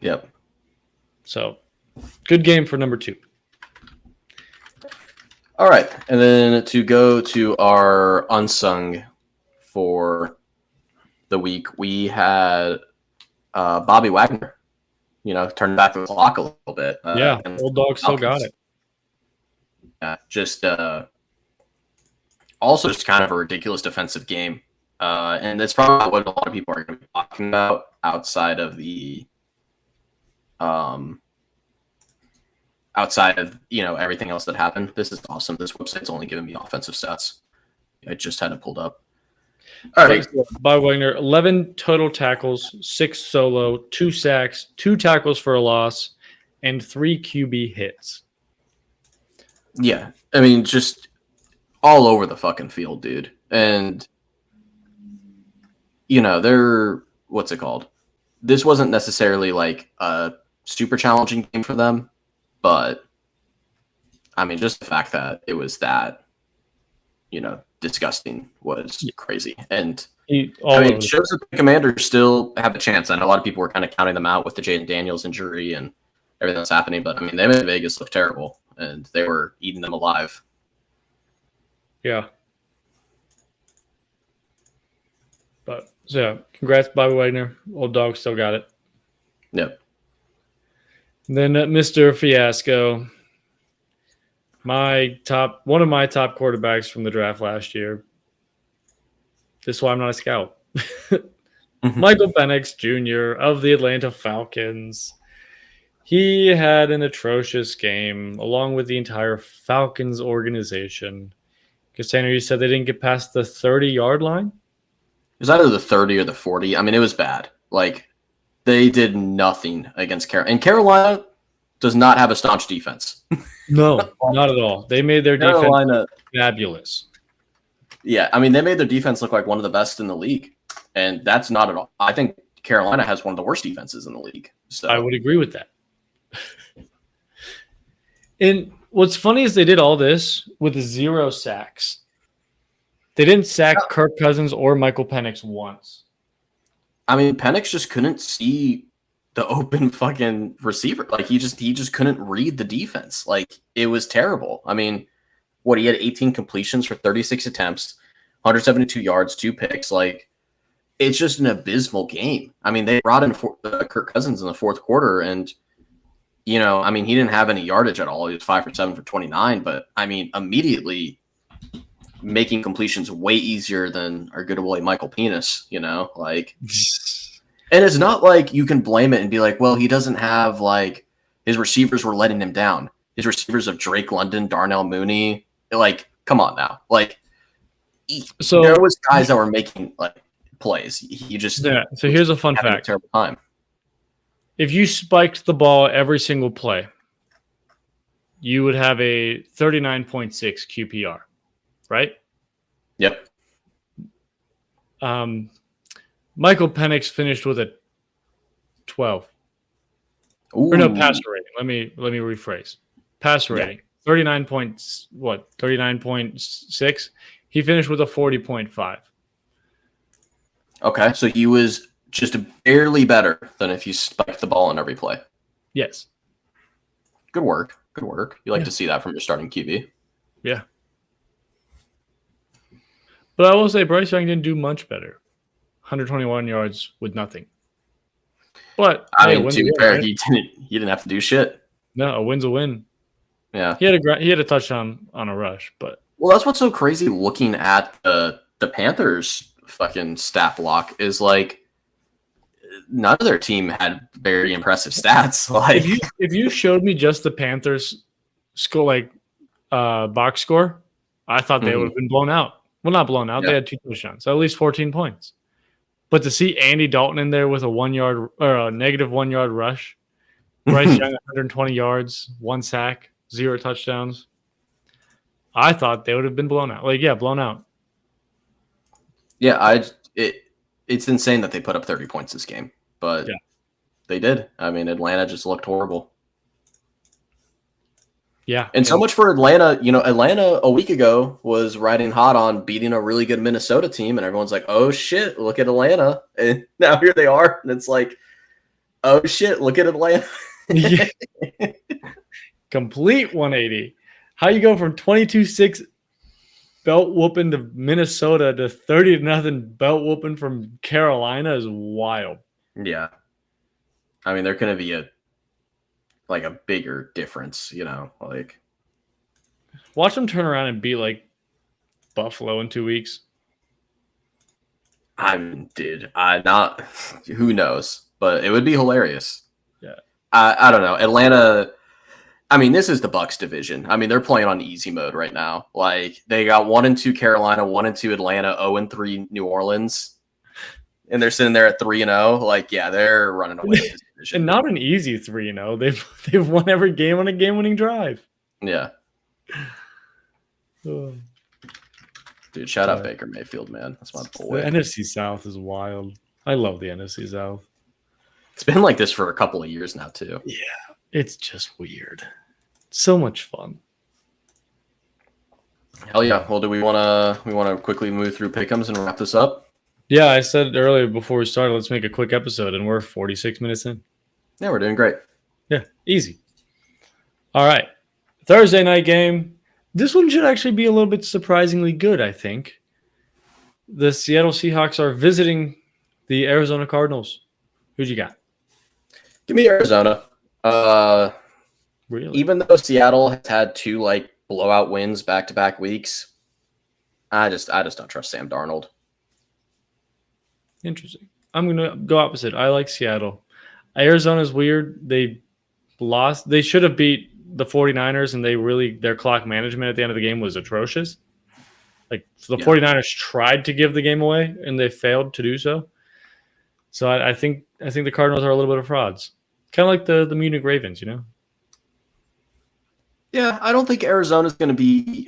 Yep. So, good game for number 2. All right, and then to go to our unsung for the week, we had Bobby Wagner. Turn back the clock a little bit. Yeah, old dog still got it. just also just kind of a ridiculous defensive game. And that's probably what a lot of people are going to be talking about outside of everything else that happened. This is awesome. This website's only giving me offensive stats. I just had it pulled up. All right. Bob Wagner, 11 total tackles, 6 solo, 2 sacks, 2 tackles for a loss, and 3 QB hits. Yeah. I mean, just all over the fucking field, dude. And, what's it called? This wasn't necessarily like a super challenging game for them, but, I mean, just the fact that it was that, disgusting was crazy. And it shows that the Commanders still have a chance. I know a lot of people were kind of counting them out with the Jaden Daniels injury and everything that's happening, but I mean, they made Vegas look terrible and they were eating them alive. Yeah. But so congrats, Bobby Wagner. Old dog still got it. Yep. And then Mr. Fiasco. One of my top quarterbacks from the draft last year. This is why I'm not a scout. Michael Penix Jr. of the Atlanta Falcons. He had an atrocious game, along with the entire Falcons organization. Because, Tanner, you said they didn't get past the 30-yard line? It was either the 30 or the 40. I mean, it was bad. Like, they did nothing against Carolina. And Carolina does not have a staunch defense. No, not at all. They made their defense fabulous. Yeah, I mean, they made their defense look like one of the best in the league. And that's not at all. I think Carolina has one of the worst defenses in the league. So I would agree with that. And what's funny is they did all this with 0 sacks. They didn't sack Kirk Cousins or Michael Penix once. I mean, Penix just couldn't see the open fucking receiver. Like, he just couldn't read the defense. Like, it was terrible. I mean, he had 18 completions for 36 attempts, 172 yards, 2 picks. Like, it's just an abysmal game. I mean, they brought in Kirk Cousins in the fourth quarter, and, I mean, he didn't have any yardage at all. He was 5 for 7 for 29, but, I mean, immediately making completions way easier than our good boy Michael Penis, like... And it's not like you can blame it and be like, well, he doesn't have, like, his receivers were letting him down. His receivers of Drake London, Darnell Mooney, like, come on now. Like, there was guys that were making, like, plays. He just... Yeah, so here's a fun fact. A terrible time. If you spiked the ball every single play, you would have a 39.6 QPR, right? Yep. Michael Penix finished with a 12. Ooh. Or no, passer rating. Let me rephrase. Passer rating. 39.6. He finished with a 40.5. Okay, so he was just barely better than if you spiked the ball in every play. Yes. Good work. Good work. You like to see that from your starting QB. Yeah. But I will say Bryce Young didn't do much better. 121 yards with nothing. But I mean, to be fair, right? he didn't have to do shit. No, a win's a win. Yeah, he had a touchdown on a rush, but that's what's so crazy looking at the Panthers fucking stat block is like none of their team had very impressive stats. Like if you showed me just the Panthers score, like box score, I thought they would have been blown out. Well, not blown out. Yeah. They had 2 touchdowns, so at least 14 points. But to see Andy Dalton in there with a negative 1 yard rush, Bryce Young 120 yards, 1 sack, 0 touchdowns, I thought they would have been blown out. Blown out. Yeah, it's insane that they put up 30 points this game, but they did. I mean, Atlanta just looked horrible. Yeah. And so much for Atlanta. Atlanta a week ago was riding hot on beating a really good Minnesota team, and everyone's like, oh, shit, look at Atlanta. And now here they are, and it's like, oh, shit, look at Atlanta. Complete 180. How you go from 22-6 belt whooping to Minnesota to 30-0 belt whooping from Carolina is wild. Yeah. I mean, there couldn't be a bigger difference, like. Watch them turn around and beat like Buffalo in 2 weeks. I mean, dude, I not. Who knows? But it would be hilarious. Yeah. I don't know. Atlanta. I mean, this is the Bucks division. I mean, they're playing on easy mode right now. Like they got 1-2 Carolina, 1-2 Atlanta, 0-3 New Orleans, and they're sitting there at 3-0. Like, yeah, they're running away with this division. And not an easy 3-0. They've won every game on a game-winning drive. Yeah. Oh. Dude, shout out Baker Mayfield, man. That's my boy. The NFC South is wild. I love the NFC South. It's been like this for a couple of years now, too. Yeah, it's just weird. So much fun. Hell yeah. Well, do we want to quickly move through pick'ems and wrap this up? Yeah, I said earlier before we started, let's make a quick episode, and we're 46 minutes in. Yeah, we're doing great. Yeah, easy. All right. Thursday night game. This one should actually be a little bit surprisingly good, I think. The Seattle Seahawks are visiting the Arizona Cardinals. Who'd you got? Give me Arizona. Really? Even though Seattle has had 2 like blowout wins back-to-back weeks, I just don't trust Sam Darnold. Interesting. I'm going to go opposite. I like Seattle. Arizona's weird. They lost. They should have beat the 49ers, and their clock management at the end of the game was atrocious. Like the 49ers tried to give the game away, and they failed to do so. So I think the Cardinals are a little bit of frauds. Kind of like the Munich Ravens, you know? Yeah, I don't think Arizona's going to be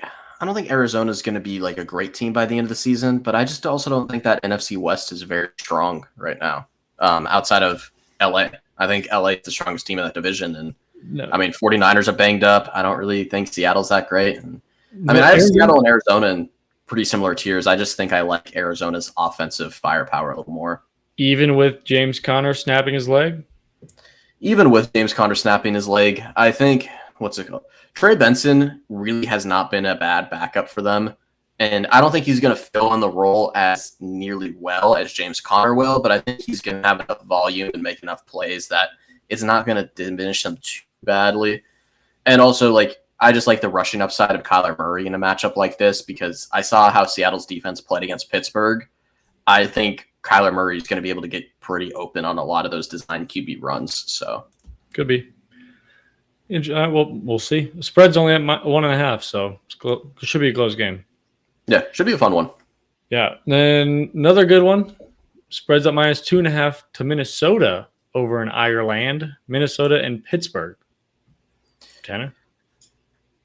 like a great team by the end of the season, but I just also don't think that NFC West is very strong right now. Outside of LA. I think LA is the strongest team in that division, and I mean 49ers are banged up. I don't really think Seattle's that great. I have Seattle and Arizona in pretty similar tiers. I just think I like Arizona's offensive firepower a little more. Even with James Conner snapping his leg? Even with James Conner snapping his leg, I think Trey Benson really has not been a bad backup for them. And I don't think he's going to fill in the role as nearly well as James Conner will, but I think he's going to have enough volume and make enough plays that it's not going to diminish them too badly. And also, I just like the rushing upside of Kyler Murray in a matchup like this because I saw how Seattle's defense played against Pittsburgh. I think Kyler Murray is going to be able to get pretty open on a lot of those design QB runs. So could be. Well, we'll see. The spread's only at 1.5, so it should be a close game. Yeah, should be a fun one. Yeah. Then another good one. Spreads at -2.5 to Minnesota over in Ireland. Minnesota and Pittsburgh. Tanner?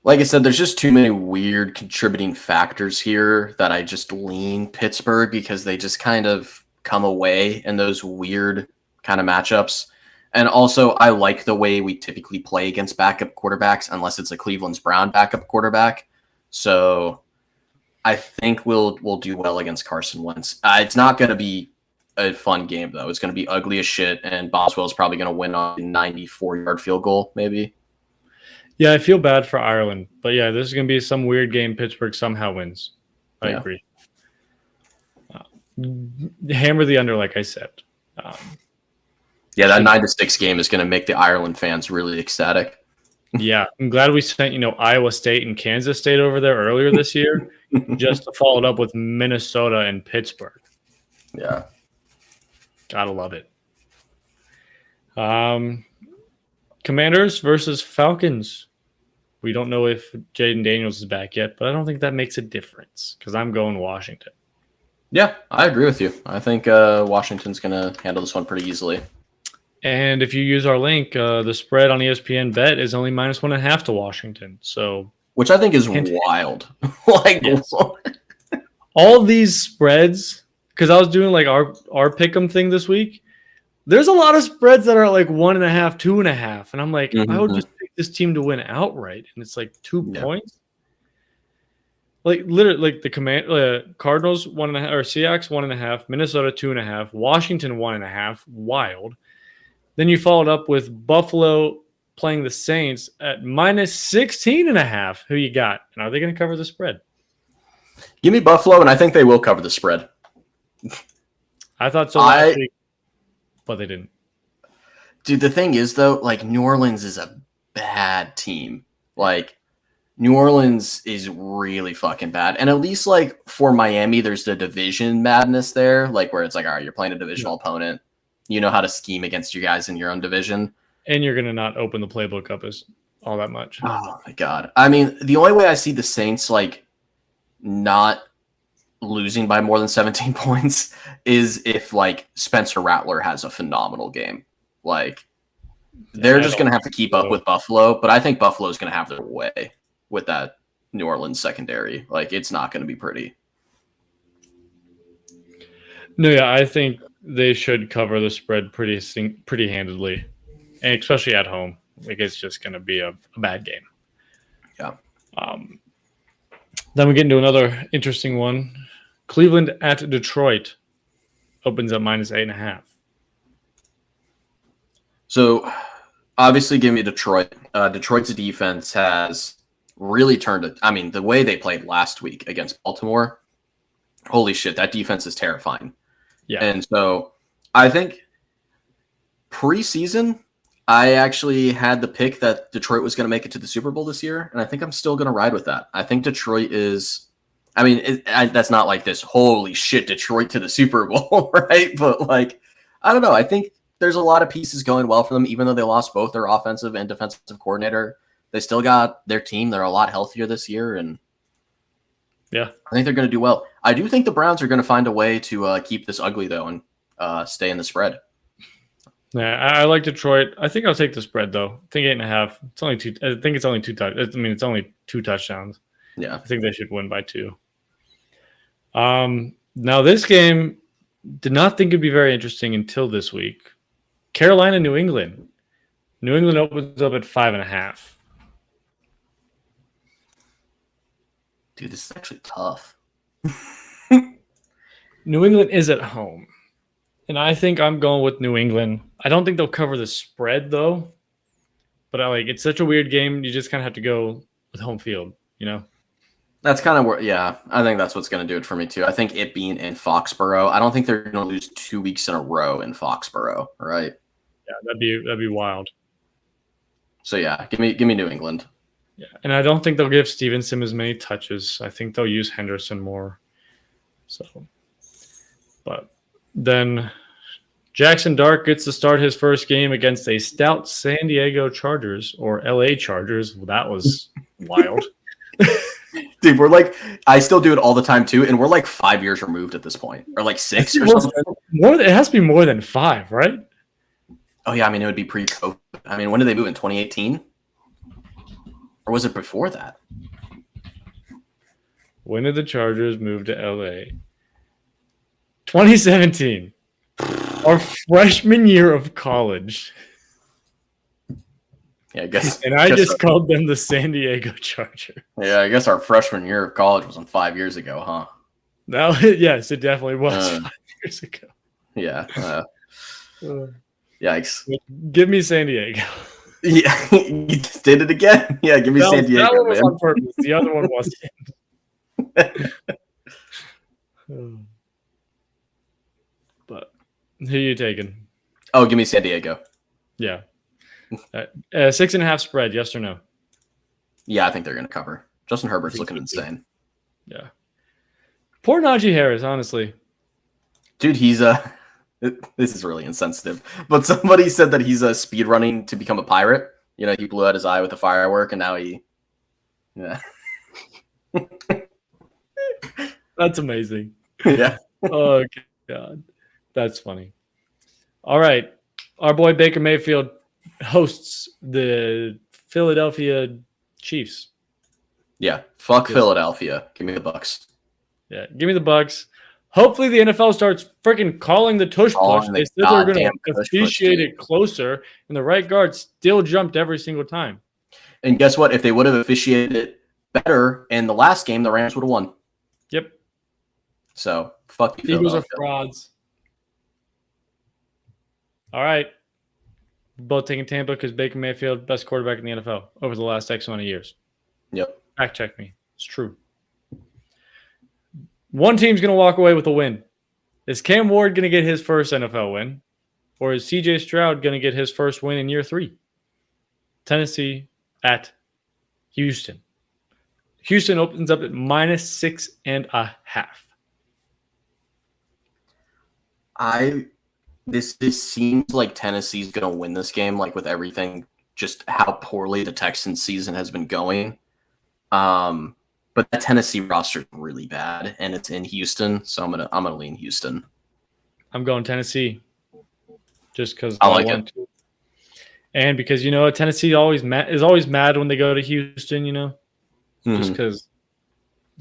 Like I said, there's just too many weird contributing factors here that I just lean Pittsburgh because they just kind of come away in those weird kind of matchups. And also, I like the way we typically play against backup quarterbacks unless it's a Cleveland's Brown backup quarterback. So I think we'll do well against Carson Wentz. It's not going to be a fun game, though. It's going to be ugly as shit, and Boswell's probably going to win on a 94-yard field goal, maybe. Yeah, I feel bad for Ireland. But, yeah, this is going to be some weird game. Pittsburgh somehow wins. I agree. Hammer the under, like I said. Yeah, that 9-6 game is going to make the Ireland fans really ecstatic. Yeah, I'm glad we sent, Iowa State and Kansas State over there earlier this year just to follow it up with Minnesota and Pittsburgh. Yeah. Gotta love it. Commanders versus Falcons. We don't know if Jaden Daniels is back yet, but I don't think that makes a difference because I'm going Washington. Yeah, I agree with you. I think Washington's going to handle this one pretty easily. And if you use our link, the spread on ESPN Bet is only -1.5 to Washington. So, which I think is wild. All these spreads, because I was doing our pick'em thing this week. There's a lot of spreads that are 1.5, 2.5, and I'm like, I would just pick this team to win outright, and it's 2 points. Literally, the Cardinals 1.5 or Seahawks 1.5, Minnesota 2.5, Washington 1.5. Wild. Then you followed up with Buffalo playing the Saints at -16.5. Who you got? And are they going to cover the spread? Give me Buffalo, and I think they will cover the spread. I thought so last week, but they didn't. Dude, the thing is, though, New Orleans is a bad team. New Orleans is really fucking bad. And at least like for Miami, there's the division madness there, like where it's like, all right, you're playing a divisional opponent. You know how to scheme against you guys in your own division. And you're going to not open the playbook up as all that much. Oh my God. I mean, the only way I see the Saints like not losing by more than 17 points is if like Spencer Rattler has a phenomenal game. Like they're just going to have to keep up with Buffalo, but I think Buffalo is going to have their way with that New Orleans secondary. Like it's not going to be pretty. No, yeah, I think they should cover the spread pretty handedly, and especially at home. Like it's just going to be a bad game. Yeah. Then we get into another interesting one. Cleveland at Detroit opens at -8.5. So obviously give me Detroit. Detroit's defense has really turned it. I mean, the way they played last week against Baltimore, holy shit, that defense is terrifying. Yeah. And so I think preseason, I actually had the pick that Detroit was going to make it to the Super Bowl this year. And I think I'm still going to ride with that. I think Detroit is, I mean, that's not like this, holy shit, Detroit to the Super Bowl, right? But like, I don't know. I think there's a lot of pieces going well for them, even though they lost both their offensive and defensive coordinator. They still got their team. They're a lot healthier this year. And yeah, I think they're going to do well. I do think the Browns are going to find a way to keep this ugly, though, and stay in the spread. Yeah, I like Detroit. I think I'll take the spread, though. I think 8.5. It's only two. I think it's only two touchdowns. I mean, it's only 2 touchdowns. Yeah. I think they should win by 2. Now, this game did not think it'd be very interesting until this week. Carolina, New England. New England opens up at 5.5. Dude, this is actually tough. New England is at home. And I think I'm going with New England. I don't think they'll cover the spread, though. But it's such a weird game. You just kind of have to go with home field, you know? That's kind of where, yeah, I think that's what's going to do it for me, too. I think it being in Foxborough, I don't think they're going to lose 2 weeks in a row in Foxborough, right? Yeah, that'd be wild. So, yeah, give me New England. Yeah, and I don't think they'll give Stevenson as many touches. I think they'll use Henderson more. So, but then Jackson Dart gets to start his first game against a stout San Diego Chargers or LA Chargers. Well, that was wild. Dude, we're like, I still do it all the time too, and we're like 5 years removed at this point, or like 6 or something. It has to be more than 5, right? Oh yeah, I mean it would be pre-COVID. I mean, when did they move in 2018? Or was it before that? When did the Chargers move to LA? 2017. Our freshman year of college. Yeah, I guess. And I just called them the San Diego Charger. Yeah, I guess our freshman year of college was 5 years ago, huh? No, yes, it definitely was 5 years ago. Yeah. Yikes. Give me San Diego. Yeah, you just did it again. Yeah, give me San Diego. That one was on purpose. The other one wasn't. But who are you taking? Oh, give me San Diego. Yeah. 6.5 spread, yes or no? Yeah, I think they're going to cover. Justin Herbert's looking insane. Yeah. Poor Najee Harris, honestly. Dude, he's this is really insensitive, but somebody said that he's speed running to become a pirate. You know, he blew out his eye with a firework, and now yeah. That's amazing. Yeah. Oh, God. That's funny. All right. Our boy Baker Mayfield hosts the Philadelphia Chiefs. Yeah. Fuck Philadelphia. Give me the Bucks. Yeah. Give me the Bucks. Hopefully the NFL starts freaking calling the tush push. They said they're going to officiate it closer, and the right guard still jumped every single time. And guess what? If they would have officiated it better in the last game, the Rams would have won. Yep. So, fuck you, Eagles are frauds. All right. Both taking Tampa because Baker Mayfield, best quarterback in the NFL over the last X amount of years. Yep. Fact check me. It's true. One team's going to walk away with a win. Is Cam Ward going to get his first NFL win? Or is CJ Stroud going to get his first win in year 3? Tennessee at Houston. Houston opens up at -6.5. This seems like Tennessee's gonna win this game, like with everything, just how poorly the Texans season has been going. But that Tennessee roster is really bad, and it's in Houston, so I'm gonna lean Houston. I'm going Tennessee, just because I I like want it. to, and because Tennessee is always mad when they go to Houston. Just because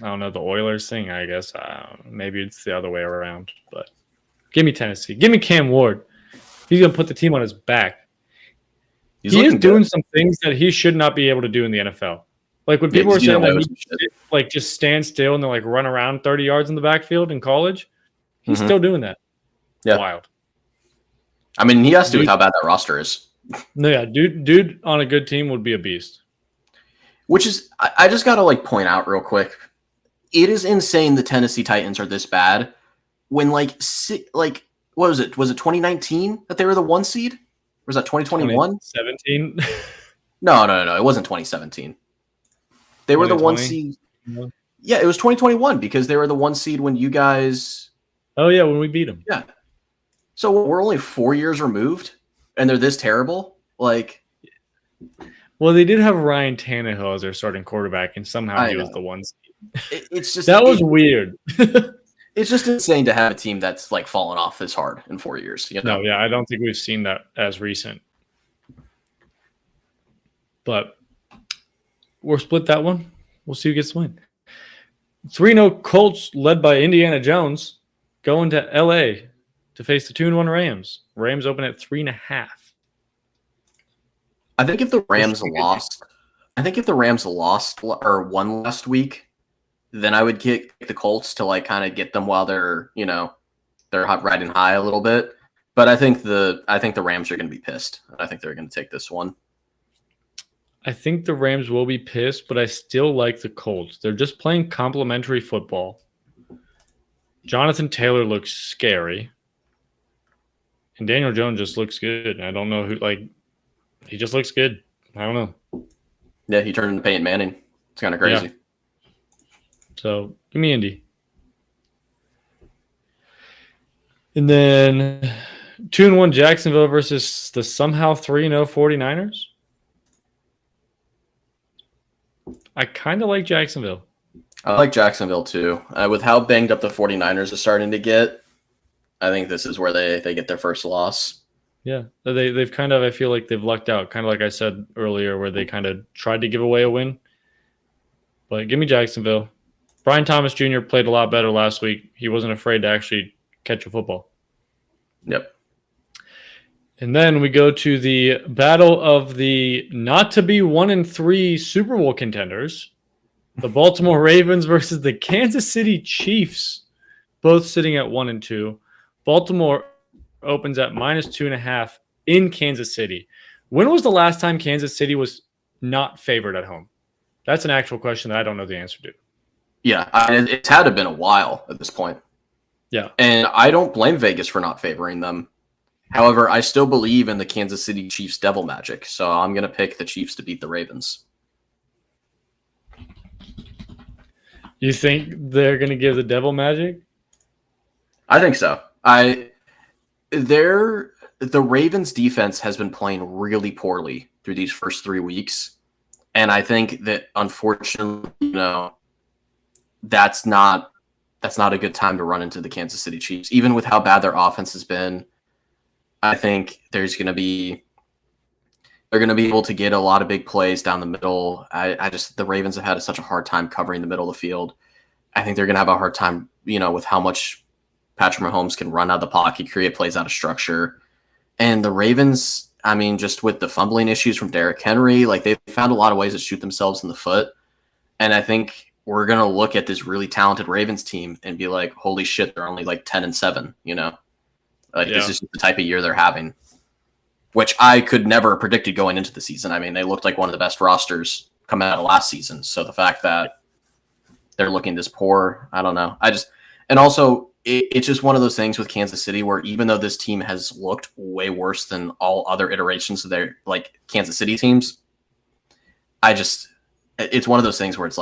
I don't know the Oilers thing. I guess maybe it's the other way around, but give me Tennessee. Give me Cam Ward. He's gonna put the team on his back. He is doing some things that he should not be able to do in the NFL. Like when people were saying that he just stand still and then run around 30 yards in the backfield in college, he's still doing that. Yeah. Wild. I mean, he has to with how bad that roster is. No, yeah, dude on a good team would be a beast. Which is, I just gotta point out real quick, it is insane the Tennessee Titans are this bad when what was it? Was it 2019 that they were the 1 seed? Or was that 2021? 2017? No. It wasn't 2017. They were the 1 seed. Yeah, it was 2021 because they were the 1 seed when you guys. Oh yeah, when we beat them. Yeah. So we're only 4 years removed, and they're this terrible. Well, they did have Ryan Tannehill as their starting quarterback, and somehow he was the 1 seed. It's just that was weird. It's just insane to have a team that's fallen off this hard in 4 years. No, yeah, I don't think we've seen that as recent. But we'll split that one. We'll see who gets the win. 3-0 Colts, led by Indiana Jones, going to LA to face the 2-1 Rams. Rams open at 3.5. I think if the Rams lost or won last week, then I would kick the Colts to kind of get them while they're riding high a little bit. But I think the Rams are going to be pissed. I think they're going to take this one. I think the Rams will be pissed, but I still like the Colts. They're just playing complementary football. Jonathan Taylor looks scary. And Daniel Jones just looks good. I don't know who, he just looks good. I don't know. Yeah, he turned into Peyton Manning. It's kind of crazy. Yeah. So, give me Indy. And then 2-1 Jacksonville versus the somehow 3-0 49ers. I kind of like Jacksonville. I like Jacksonville too. With how banged up the 49ers are starting to get, I think this is where they get their first loss. Yeah, they've kind of, I feel like they've lucked out, kind of like I said earlier, where they kind of tried to give away a win. But give me Jacksonville. Brian Thomas Jr. played a lot better last week. He wasn't afraid to actually catch a football. Yep. And then we go to the battle of the not to be 1-3 Super Bowl contenders, the Baltimore Ravens versus the Kansas City Chiefs, both sitting at 1-2. Baltimore opens at -2.5 in Kansas City. When was the last time Kansas City was not favored at home? That's an actual question that I don't know the answer to. Yeah, it's had to have been a while at this point. Yeah. And I don't blame Vegas for not favoring them. However, I still believe in the Kansas City Chiefs devil magic, so I'm going to pick the Chiefs to beat the Ravens. You think they're going to give the devil magic? I think so. The Ravens defense has been playing really poorly through these first 3 weeks, and I think that unfortunately, that's not a good time to run into the Kansas City Chiefs, even with how bad their offense has been. I think they're going to be able to get a lot of big plays down the middle. The Ravens have had such a hard time covering the middle of the field. I think they're going to have a hard time, with how much Patrick Mahomes can run out of the pocket, create plays out of structure. And the Ravens, just with the fumbling issues from Derrick Henry, they've found a lot of ways to shoot themselves in the foot. And I think we're going to look at this really talented Ravens team and be like, holy shit, they're only 10-7, This is just the type of year they're having, which I could never have predicted going into the season. They looked like one of the best rosters coming out of last season. So the fact that they're looking this poor, I don't know. And also it's just one of those things with Kansas City where even though this team has looked way worse than all other iterations of their Kansas City teams, it's one of those things where it's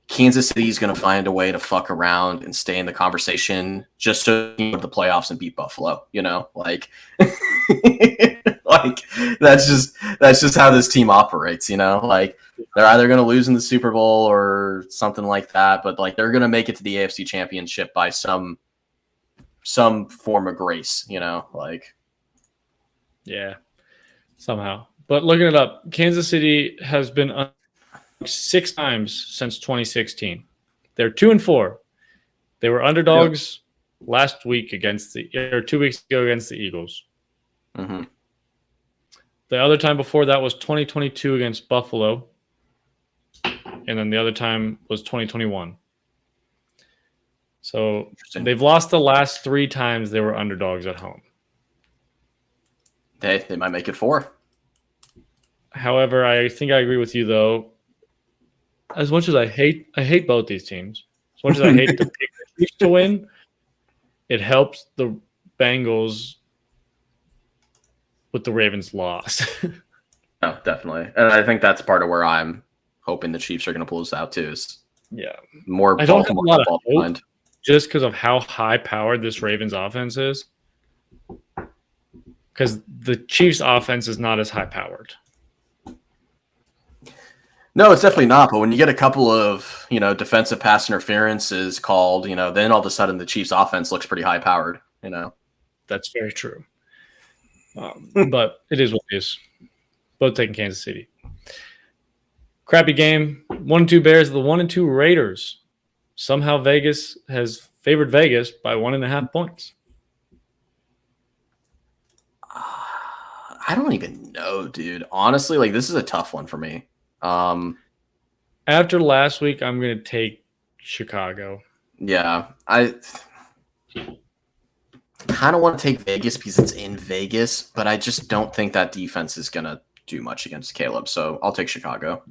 Kansas City is going to find a way to fuck around and stay in the conversation just so they can go to the playoffs and beat Buffalo. Like, like that's just how this team operates. Like they're either going to lose in the Super Bowl or something like that, but like they're going to make it to the AFC Championship by some form of grace. Like Yeah, somehow. But looking it up, Kansas City has been 6 times since 2016. They're 2-4. They were underdogs last week or 2 weeks ago against the Eagles. Mm-hmm. The other time before that was 2022 against Buffalo. And then the other time was 2021. So they've lost the last 3 times they were underdogs at home. They might make it 4. However, I think I agree with you, though. As much as I hate both these teams, as much as I hate to pick the Chiefs to win, it helps the Bengals with the Ravens' loss. No, definitely. And I think that's part of where I'm hoping the Chiefs are going to pull this out, too. Is more I don't have a lot of hope behind. Just because of how high-powered this Ravens offense is. Because the Chiefs' offense is not as high-powered. No, it's definitely not. But when you get a couple of, defensive pass interferences called, then all of a sudden the Chiefs offense looks pretty high powered, That's very true. But it is what it is. Both taking Kansas City. Crappy game. 1-2 Bears, the 1-2 Raiders. Somehow Vegas has favored Vegas by 1.5 points. I don't even know, dude. Honestly, like this is a tough one for me. After last week, I'm going to take Chicago. Yeah, I kind of want to take Vegas because it's in Vegas, but I just don't think that defense is going to do much against Caleb. So I'll take Chicago.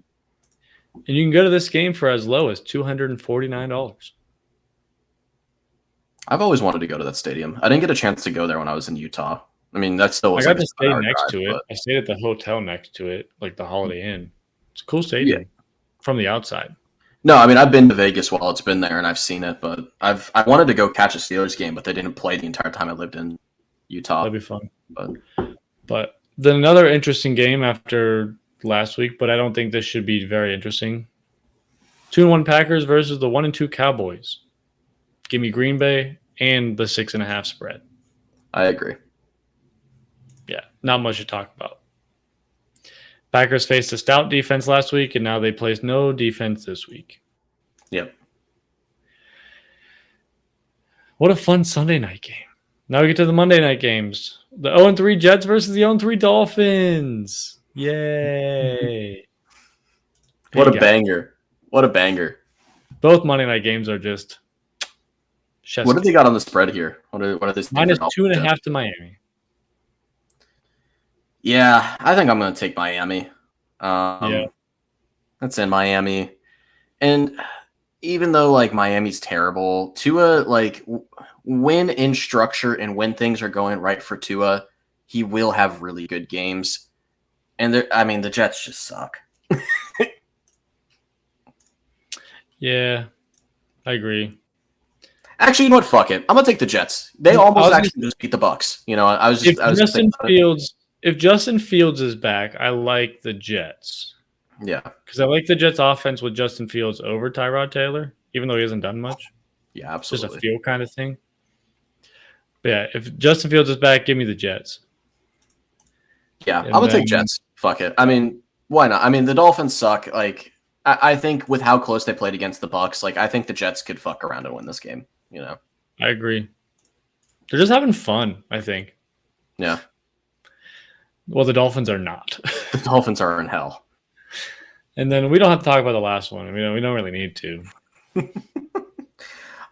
And you can go to this game for as low as $249. I've always wanted to go to that stadium. I didn't get a chance to go there when I was in Utah. I mean, that still was. I got to stay next to it. I stayed at the hotel next to it, like the Holiday Inn. It's a cool stadium from the outside. No, I mean I've been to Vegas while it's been there and I've seen it, but I wanted to go catch a Steelers game, but they didn't play the entire time I lived in Utah. That'd be fun. But then another interesting game after last week, but I don't think this should be very interesting. 2-1 Packers versus the 1-2 Cowboys. Give me Green Bay and the 6.5 spread. I agree. Yeah, not much to talk about. Packers faced a stout defense last week, and now they place no defense this week. Yep. What a fun Sunday night game. Now we get to the Monday night games. The 0-3 Jets versus the 0-3 Dolphins. Yay. What a banger. What a banger. Both Monday night games are just What have they got on the spread here? What are this? Minus 2.5 to Miami. Yeah, I think I'm going to take Miami. That's in Miami. And even though, like, Miami's terrible, Tua, like, when in structure and when things are going right for Tua, he will have really good games. And, the Jets just suck. Yeah, I agree. Actually, you know what? Fuck it. I'm going to take the Jets. They almost actually just beat the Bucs. If Justin Fields is back, I like the Jets. Yeah. Because I like the Jets offense with Justin Fields over Tyrod Taylor, even though he hasn't done much. Yeah, absolutely. Just a feel kind of thing. But yeah, if Justin Fields is back, give me the Jets. Yeah, I'm going to take Jets. Fuck it. I mean, why not? I mean, the Dolphins suck. Like, I think with how close they played against the Bucs, like, I think the Jets could fuck around and win this game, I agree. They're just having fun, I think. Yeah. Well, the Dolphins are not. The Dolphins are in hell. And then we don't have to talk about the last one. We don't really need to.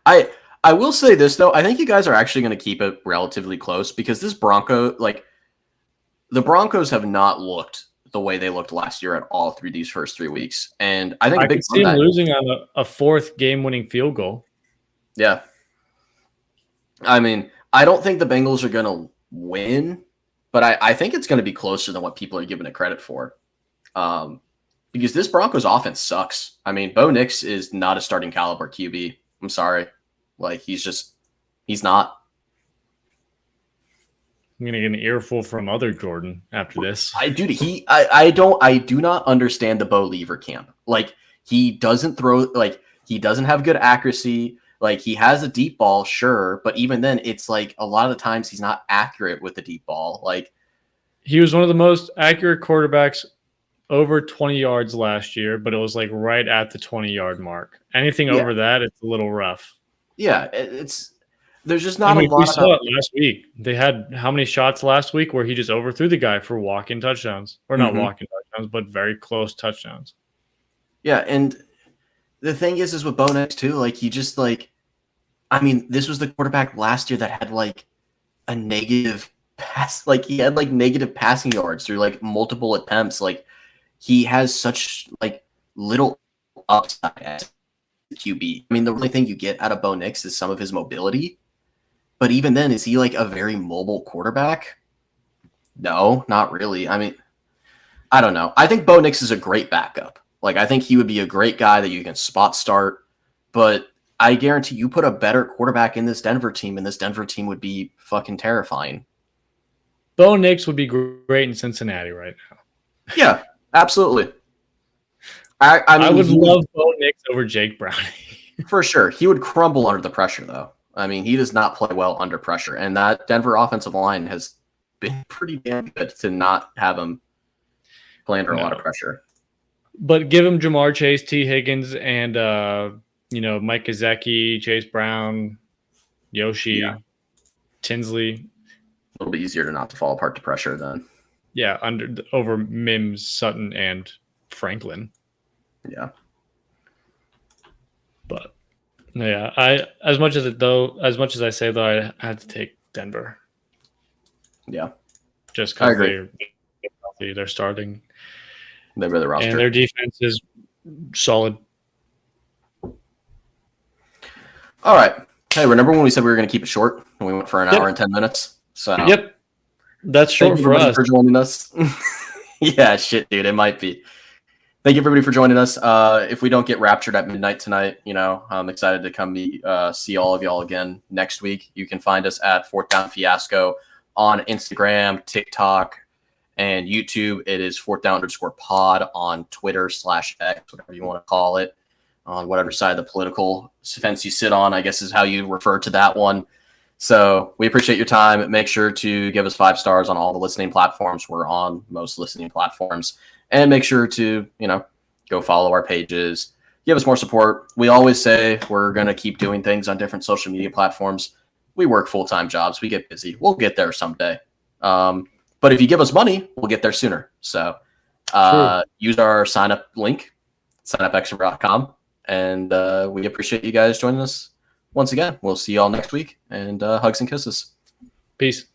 I will say this, though. I think you guys are actually going to keep it relatively close because this the Broncos have not looked the way they looked last year at all through these first 3 weeks. And I think I could see them losing on a fourth game-winning field goal. Yeah. I mean, I don't think the Bengals are going to win, but I think it's going to be closer than what people are giving it credit for. Because this Broncos offense sucks. I mean, Bo Nix is not a starting caliber QB. I'm sorry. Like, he's not. I'm gonna get an earful from other Jordan after this. I do not understand the Bo Lever camp. Like, he doesn't throw, like, he doesn't have good accuracy. Like, he has a deep ball, sure, but even then, it's like a lot of the times he's not accurate with the deep ball. Like, he was one of the most accurate quarterbacks over 20 yards last year, but it was like right at the 20-yard mark. Anything over that, it's a little rough. Yeah, there's just not a lot. We saw it last week. They had how many shots last week where he just overthrew the guy for walk-in touchdowns, or not walk-in touchdowns, but very close touchdowns. Yeah, and the thing is with Bo Nix too, like, he just, like, I mean, this was the quarterback last year that had like a negative pass, like, he had like negative passing yards through like multiple attempts. Like, he has such like little upside as a QB. I mean, the only thing you get out of Bo Nix is some of his mobility. But even then, is he like a very mobile quarterback? No, not really. I mean, I don't know. I think Bo Nix is a great backup. Like, I think he would be a great guy that you can spot start. But I guarantee you put a better quarterback in this Denver team, and this Denver team would be fucking terrifying. Bo Nix would be great in Cincinnati right now. Yeah, absolutely. I mean, I would love Bo Nix over Jake Browning. For sure. He would crumble under the pressure, though. I mean, he does not play well under pressure, and that Denver offensive line has been pretty damn good to not have him play under a lot of pressure. But give him Jamar Chase, T. Higgins, and Mike Gesicki, Chase Brown, Yoshi, Tinsley. A little bit easier to not to fall apart to pressure then. Yeah, over Mims, Sutton, and Franklin. Yeah. But yeah, as much as I say though, I had to take Denver. Yeah. Just because they're starting. They're the roster. And their defense is solid. All right. Hey, remember when we said we were going to keep it short and we went for an hour and 10 minutes? So yep. That's short for us. For joining us. Yeah, shit, dude. It might be. Thank you, everybody, for joining us. If we don't get raptured at midnight tonight, I'm excited to come see all of y'all again next week. You can find us at Fourth Down Fiasco on Instagram, TikTok, and YouTube. It is _pod on Twitter /X, whatever you want to call it, on whatever side of the political fence you sit on, I guess is how you refer to that one. So we appreciate your time. Make sure to give us 5 stars on all the listening platforms. We're on most listening platforms. And make sure to, go follow our pages. Give us more support. We always say we're going to keep doing things on different social media platforms. We work full-time jobs. We get busy. We'll get there someday. But if you give us money, we'll get there sooner. So use our sign-up link, signupextra.com. And we appreciate you guys joining us once again. We'll see you all next week. And hugs and kisses. Peace.